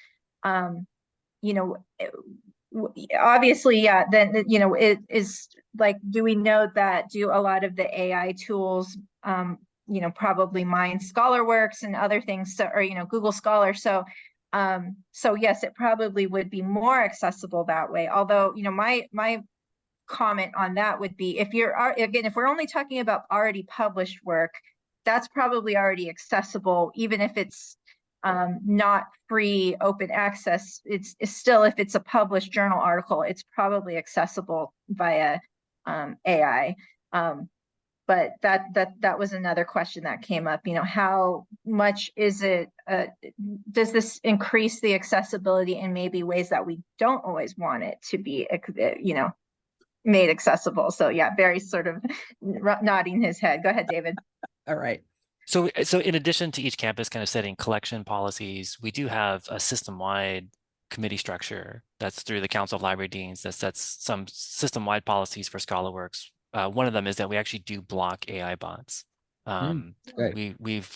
obviously, yeah, then, it is like, do we know that do a lot of the AI tools, probably mine ScholarWorks and other things, so, or, Google Scholar. So yes, it probably would be more accessible that way. Although, my comment on that would be, if we're only talking about already published work, that's probably already accessible, even if it's not free open access. It's still, if it's a published journal article, it's probably accessible via AI. But that was another question that came up. How much is it? Does this increase the accessibility in maybe ways that we don't always want it to be, made accessible? So yeah, Barry's sort of nodding his head. Go ahead, David. All right. So in addition to each campus kind of setting collection policies, we do have a system-wide committee structure that's through the Council of Library Deans that sets some system-wide policies for ScholarWorks. One of them is that we actually do block AI bots. We've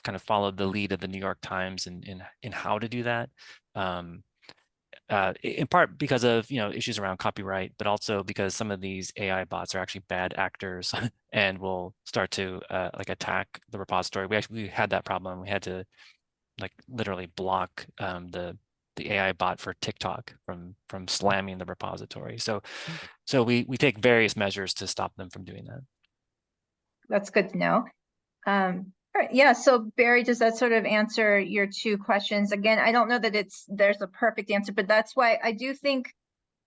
kind of followed the lead of the New York Times in how to do that. In part because of issues around copyright, but also because some of these AI bots are actually bad actors and will start to like attack the repository. We had that problem. We had to like literally block the AI bot for TikTok from slamming the repository. So we take various measures to stop them from doing that. That's good to know. All right, yeah, so Barry, does that sort of answer your two questions? Again, I don't know that there's a perfect answer, but that's why I do think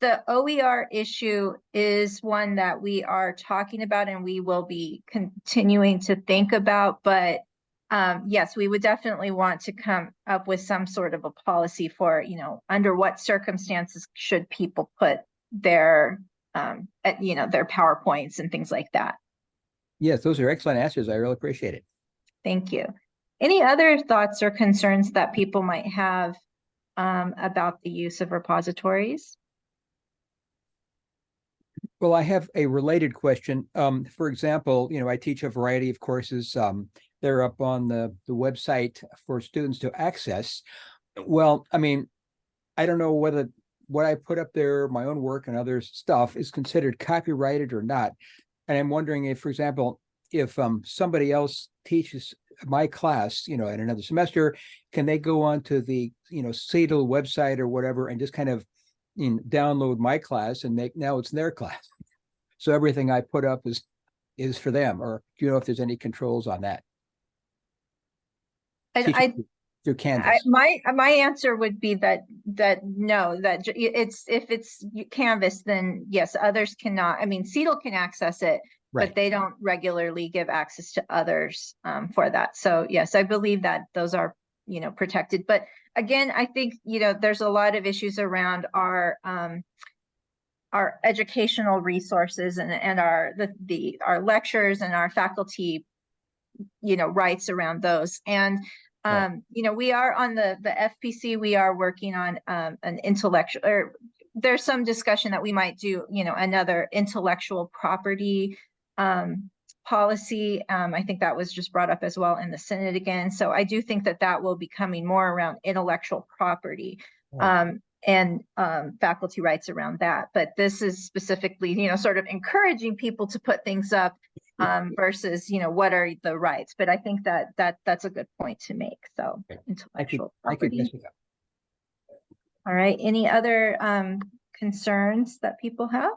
the OER issue is one that we are talking about and we will be continuing to think about, but yes, we would definitely want to come up with some sort of a policy for, under what circumstances should people put their, their PowerPoints and things like that. Yes, those are excellent answers. I really appreciate it. Thank you. Any other thoughts or concerns that people might have about the use of repositories? Well, I have a related question. For example, I teach a variety of courses. They're up on the website for students to access. Well, I mean, I don't know whether what I put up there, my own work and other stuff, is considered copyrighted or not. And I'm wondering if, for example, if somebody else teaches my class, in another semester, can they go onto the, CETL website or whatever and just kind of download my class and now it's their class. So everything I put up is for them, or do you know if there's any controls on that? Through Canvas. My answer would be that no, that if it's Canvas, then yes, others cannot. I mean, CETL can access it, right, but they don't regularly give access to others for that. So yes, I believe that those are protected. But again, I think there's a lot of issues around our educational resources and our lectures and our faculty rights around those. And right, we are on the FPC, we are working on an intellectual, or there's some discussion that we might do another intellectual property policy. I think that was just brought up as well in the Senate again. So I do think that will be coming more around intellectual property. Right. And faculty rights around that. But this is specifically, sort of encouraging people to put things up versus, what are the rights. But I think that's a good point to make. So intellectual property. All right. Any other concerns that people have?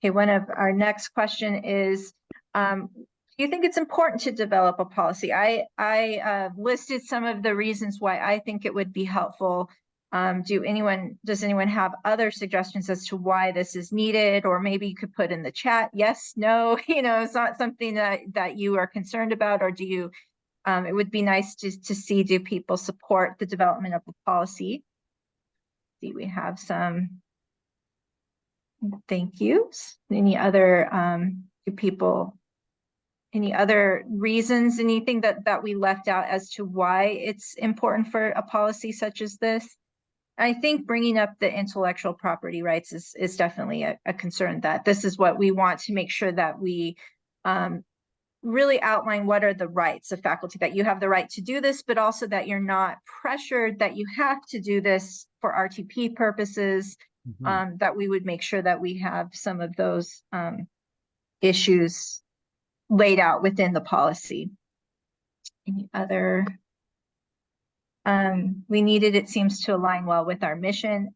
Okay, one of our next question is, do you think it's important to develop a policy? I listed some of the reasons why I think it would be helpful. Does anyone have other suggestions as to why this is needed? Or maybe you could put in the chat, yes, no, it's not something that you are concerned about, or do you, it would be nice to see, do people support the development of the policy? See, we have some thank yous. Any other any other reasons, anything that we left out as to why it's important for a policy such as this? I think bringing up the intellectual property rights is definitely a concern, that this is what we want to make sure that we really outline what are the rights of faculty, that you have the right to do this, but also that you're not pressured that you have to do this for RTP purposes, that we would make sure that we have some of those issues laid out within the policy. Any other? We needed, it seems to align well with our mission.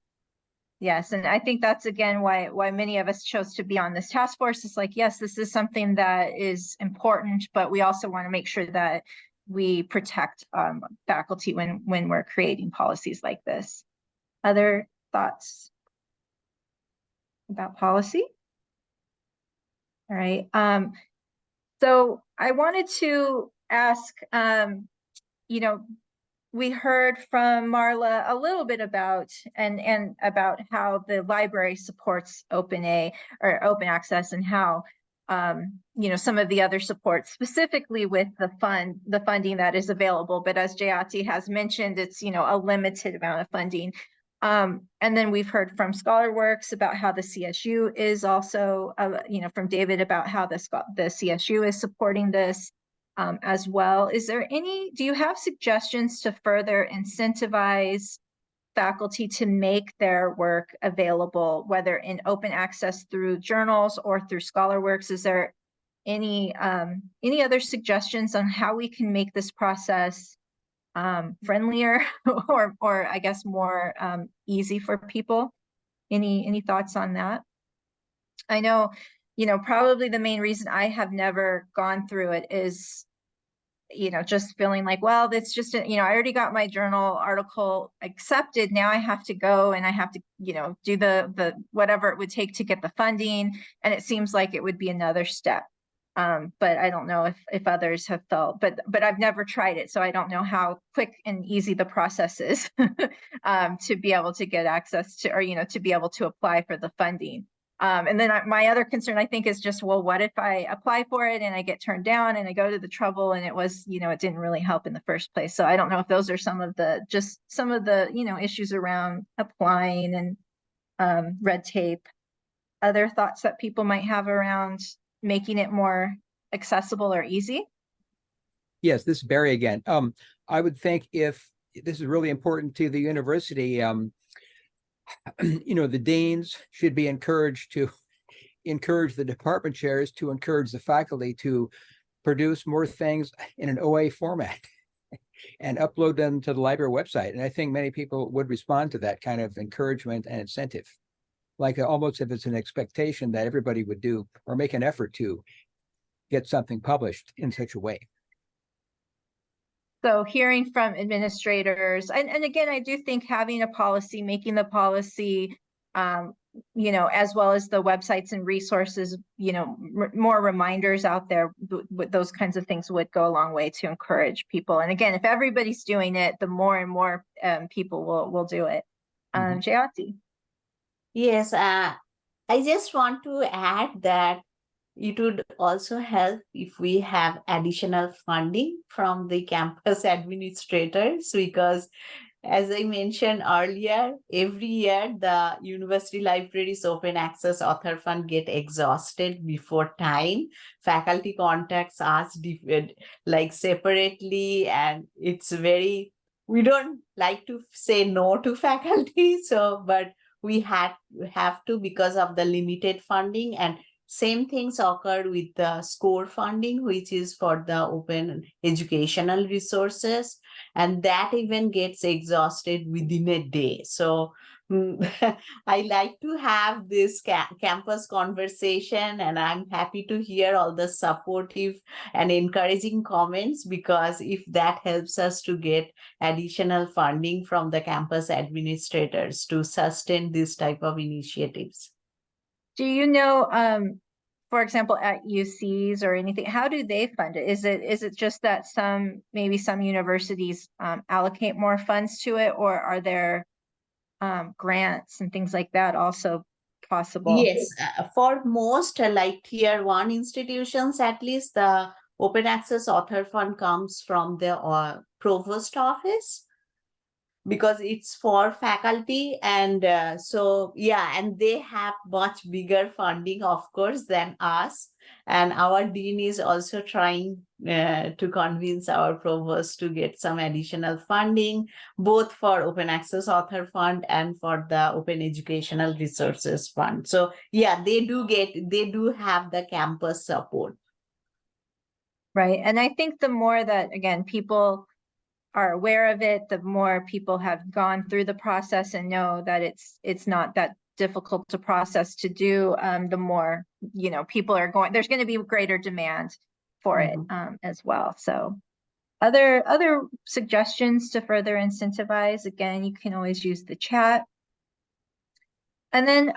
Yes, and I think that's again why many of us chose to be on this task force. It's like, yes, this is something that is important, but we also want to make sure that we protect faculty when we're creating policies like this. Other thoughts about policy? All right. So I wanted to ask, we heard from Marla a little bit about about how the library supports open access, and how some of the other supports, specifically with the funding that is available. But as Jayati has mentioned, it's a limited amount of funding. And then we've heard from ScholarWorks about how the CSU is also, from David about how the CSU is supporting this. As well. Do you have suggestions to further incentivize faculty to make their work available, whether in open access through journals or through ScholarWorks? Is there any other suggestions on how we can make this process friendlier or I guess more easy for people? Any thoughts on that? I know, probably the main reason I have never gone through it is just feeling like, well, that's just, I already got my journal article accepted. Now I have to go and I have to, do the whatever it would take to get the funding. And it seems like it would be another step. But I don't know if others have felt, but I've never tried it. So I don't know how quick and easy the process is to be able to get access to, or, to be able to apply for the funding. And then my other concern, I think, is just, well, what if I apply for it and I get turned down and I go to the trouble and it was, it didn't really help in the first place. So I don't know if those are some of the issues around applying and red tape. Other thoughts that people might have around making it more accessible or easy? Yes, this is Barry again. I would think if this is really important to the university, the deans should be encouraged to encourage the department chairs to encourage the faculty to produce more things in an OA format and upload them to the library website. And I think many people would respond to that kind of encouragement and incentive, like almost if it's an expectation that everybody would do or make an effort to get something published in such a way. So hearing from administrators, and again, I do think having a policy, making the policy, as well as the websites and resources, more reminders out there, with those kinds of things would go a long way to encourage people. And again, if everybody's doing it, the more and more people will do it. Jayati. Yes, I just want to add that it would also help if we have additional funding from the campus administrators, because as I mentioned earlier, every year the university libraries open access author fund get exhausted before time. Faculty contacts us like separately, and it's we don't like to say no to faculty. But we have to because of the limited funding. And same things occurred with the SCORE funding, which is for the open educational resources, and that even gets exhausted within a day. So I like to have this campus conversation, and I'm happy to hear all the supportive and encouraging comments, because if that helps us to get additional funding from the campus administrators to sustain this type of initiatives. Do you know, for example, at UCs or anything, how do they fund it? Is it just that maybe some universities allocate more funds to it, or are there grants and things like that also possible? Yes, for most like tier 1 institutions, at least the open access author fund comes from the provost office, because it's for faculty. And and they have much bigger funding, of course, than us. And our dean is also trying to convince our provost to get some additional funding, both for open access author fund and for the open educational resources fund. So yeah, they do have the campus support. Right. And I think the more that, again, people are aware of it, the more people have gone through the process and know that it's not that difficult to process to do, the more, people are there's going to be greater demand for it as well. So other suggestions to further incentivize, again, you can always use the chat. And then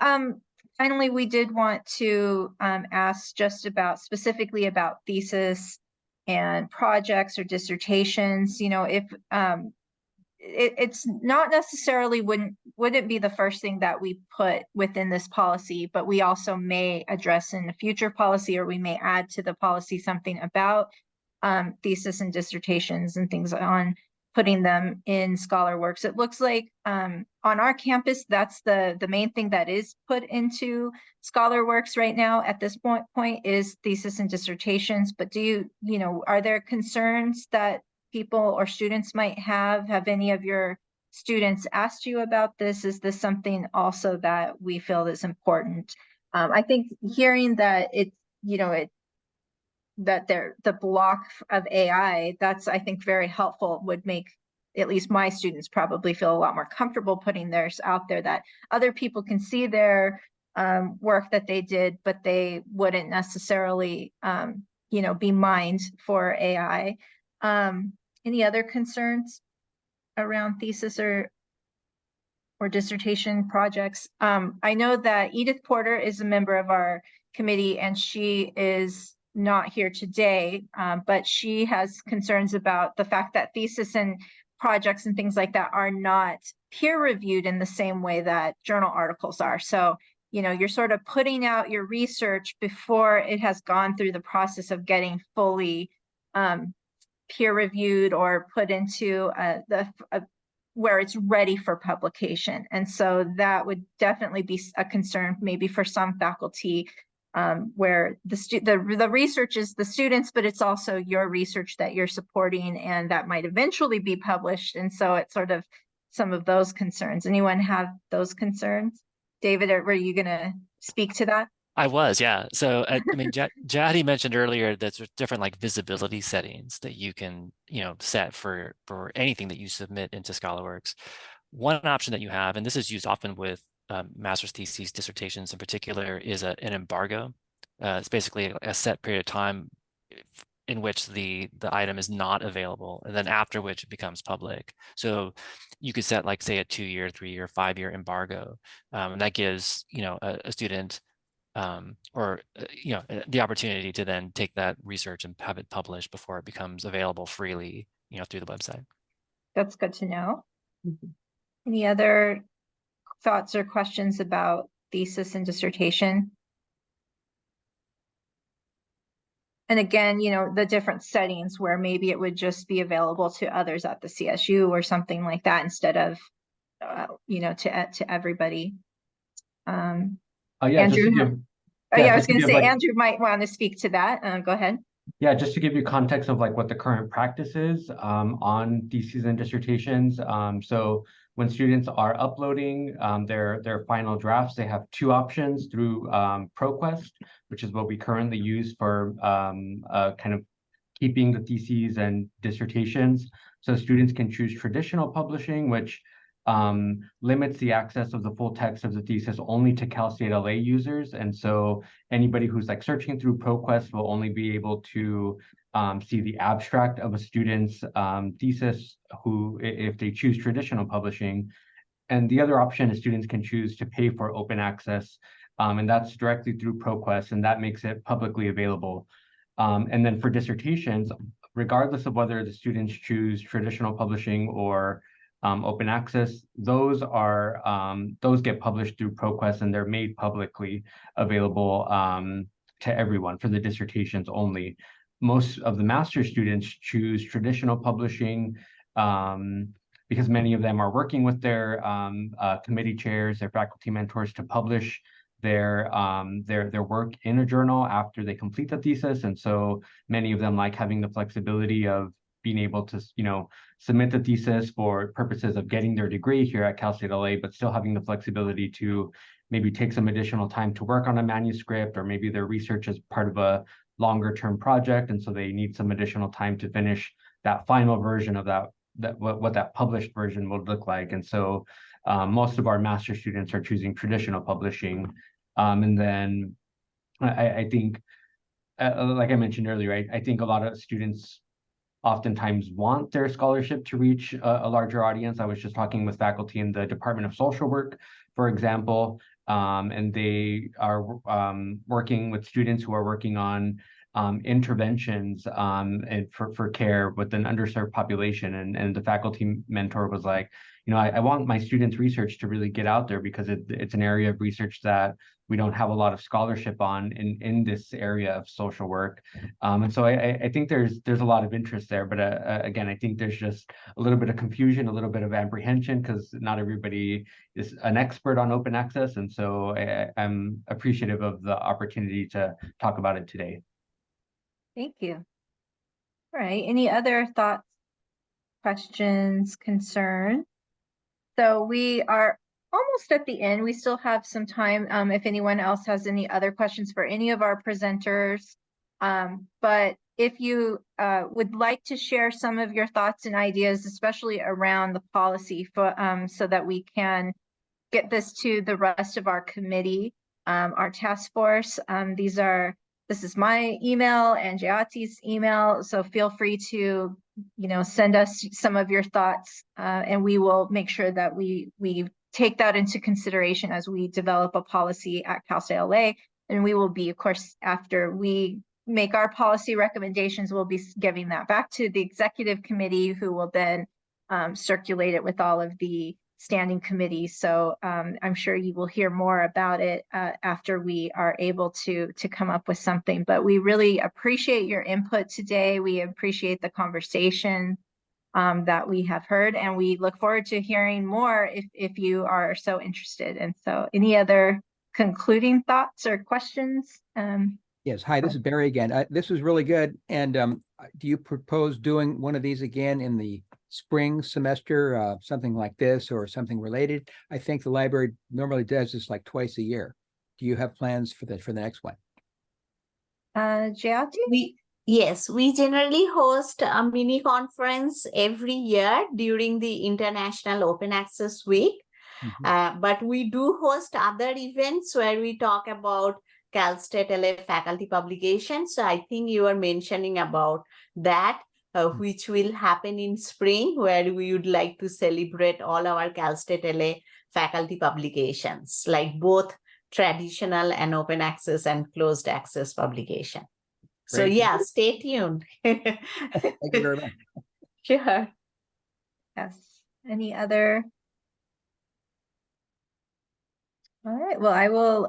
finally, we did want to ask just specifically about thesis and projects or dissertations. If it's not necessarily wouldn't be the first thing that we put within this policy, but we also may address in a future policy, or we may add to the policy something about thesis and dissertations and things on putting them in ScholarWorks. It looks like on our campus, that's the main thing that is put into ScholarWorks right now at this point is thesis and dissertations. But are there concerns that people or students might have? Have any of your students asked you about this? Is this something also that we feel is important? I think hearing that that the block of AI, that's, I think, very helpful, would make at least my students probably feel a lot more comfortable putting theirs out there, that other people can see their work that they did, but they wouldn't necessarily, be mined for AI. Any other concerns around thesis or dissertation projects? I know that Edith Porter is a member of our committee and she is not here today, but she has concerns about the fact that thesis and projects and things like that are not peer reviewed in the same way that journal articles are. So, you know, you're sort of putting out your research before it has gone through the process of getting fully peer reviewed or put into where it's ready for publication. And so that would definitely be a concern maybe for some faculty, where the research is the students, but it's also your research that you're supporting and that might eventually be published. And so it's sort of some of those concerns. Anyone have those concerns? David, were you going to speak to that? I was, yeah. So I mean, Jayati mentioned earlier that there's different like visibility settings that you can, you know, set for anything that you submit into ScholarWorks. One option that you have, and this is used often with master's theses, dissertations in particular, is an embargo. It's basically a set period of time in which the item is not available, and then after which it becomes public. So you could set like say a 2-year, 3-year, 5-year embargo, and that gives, you know, a student you know, the opportunity to then take that research and have it published before it becomes available freely, you know, through the website. That's good to know. Any other thoughts or questions about thesis and dissertation? And again, you know, the different settings where maybe it would just be available to others at the CSU or something like that instead of, you know, to everybody. Yeah, Andrew, I was going to say, like, Andrew might want to speak to that. Go ahead. Yeah, just to give you context of like what the current practice is on theses and dissertations. So when students are uploading their final drafts, they have 2 options through ProQuest, which is what we currently use for kind of keeping the theses and dissertations. So students can choose traditional publishing, which limits the access of the full text of the thesis only to Cal State LA users. And so anybody who's like searching through ProQuest will only be able to see the abstract of a student's thesis if they choose traditional publishing. And the other option is students can choose to pay for open access, and that's directly through ProQuest, and that makes it publicly available. And then for dissertations, regardless of whether the students choose traditional publishing or open access, those get published through ProQuest and they're made publicly available to everyone for the dissertations only. Most of the master's students choose traditional publishing because many of them are working with their committee chairs, their faculty mentors to publish their work in a journal after they complete the thesis. And so many of them like having the flexibility of being able to, you know, submit the thesis for purposes of getting their degree here at Cal State LA, but still having the flexibility to maybe take some additional time to work on a manuscript, or maybe their research is part of a longer term project. And so they need some additional time to finish that final version of what that published version would look like. And so most of our master students are choosing traditional publishing. And then I think, like I mentioned earlier, I think a lot of students oftentimes want their scholarship to reach a larger audience. I was just talking with faculty in the Department of Social Work, for example, and they are working with students who are working on interventions and for care with an underserved population. And the faculty mentor was like, you know, I want my students' research to really get out there because it's an area of research that we don't have a lot of scholarship on in this area of social work. And so I think there's a lot of interest there, but again, I think there's just a little bit of confusion, a little bit of apprehension, because not everybody is an expert on open access. And so I'm appreciative of the opportunity to talk about it today. Thank you. All right, any other thoughts, questions, concerns? So we are almost at the end. We still have some time if anyone else has any other questions for any of our presenters. But if you would like to share some of your thoughts and ideas, especially around the policy for, so that we can get this to the rest of our committee, our task force. These are this is my email and Jayati's email. So feel free to, send us some of your thoughts, and we will make sure that we take that into consideration as we develop a policy at Cal State L.A. And we will be, of course, after we make our policy recommendations, we'll be giving that back to the executive committee, who will then circulate it with all of the standing committees. So I'm sure you will hear more about it after we are able to come up with something. But we really appreciate your input today. We appreciate the conversation that we have heard, and we look forward to hearing more if you are so interested. And so any other concluding thoughts or questions? Yes. Hi, this is Barry again. This was really good. And do you propose doing one of these again in the spring semester, something like this or something related? I think the library normally does this like twice a year. Do you have plans for the next one? Jayati? Yes, we generally host a mini conference every year during the International Open Access Week. But we do host other events where we talk about Cal State L.A. faculty publications. So I think you were mentioning about that, which will happen in spring, where we would like to celebrate all our Cal State L.A. faculty publications, like both traditional and open access and closed access publication. So Great. yeah, stay tuned. Thank you very much. Sure. Yes. Any other? All right. Well, I will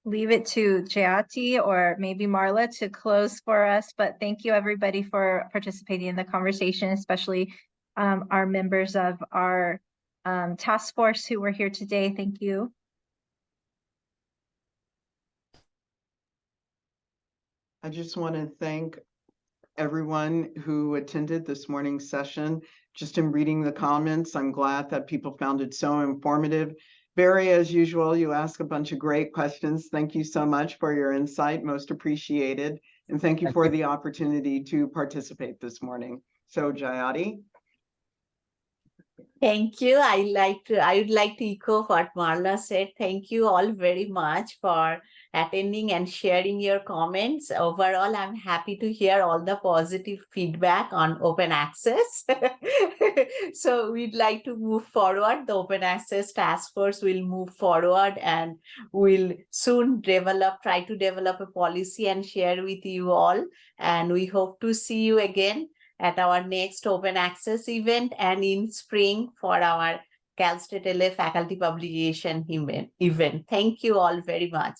leave it to Jayati or maybe Marla to close for us. But thank you, everybody, for participating in the conversation, especially our members of our task force who were here today. Thank you. I just want to thank everyone who attended this morning's session. Just in reading the comments, I'm glad that people found it so informative. Barry, as usual, you ask a bunch of great questions. Thank you so much for your insight, most appreciated. And thank you for the opportunity to participate this morning. So Jayati. Thank you. I would like to echo what Marla said. Thank you all very much for attending and sharing your comments. Overall, I'm happy to hear all the positive feedback on open access. So we'd like to move forward. The open access task force will move forward and will soon try to develop a policy and share with you all. And we hope to see you again at our next open access event and in spring for our Cal State L.A. faculty publication event. Thank you all very much.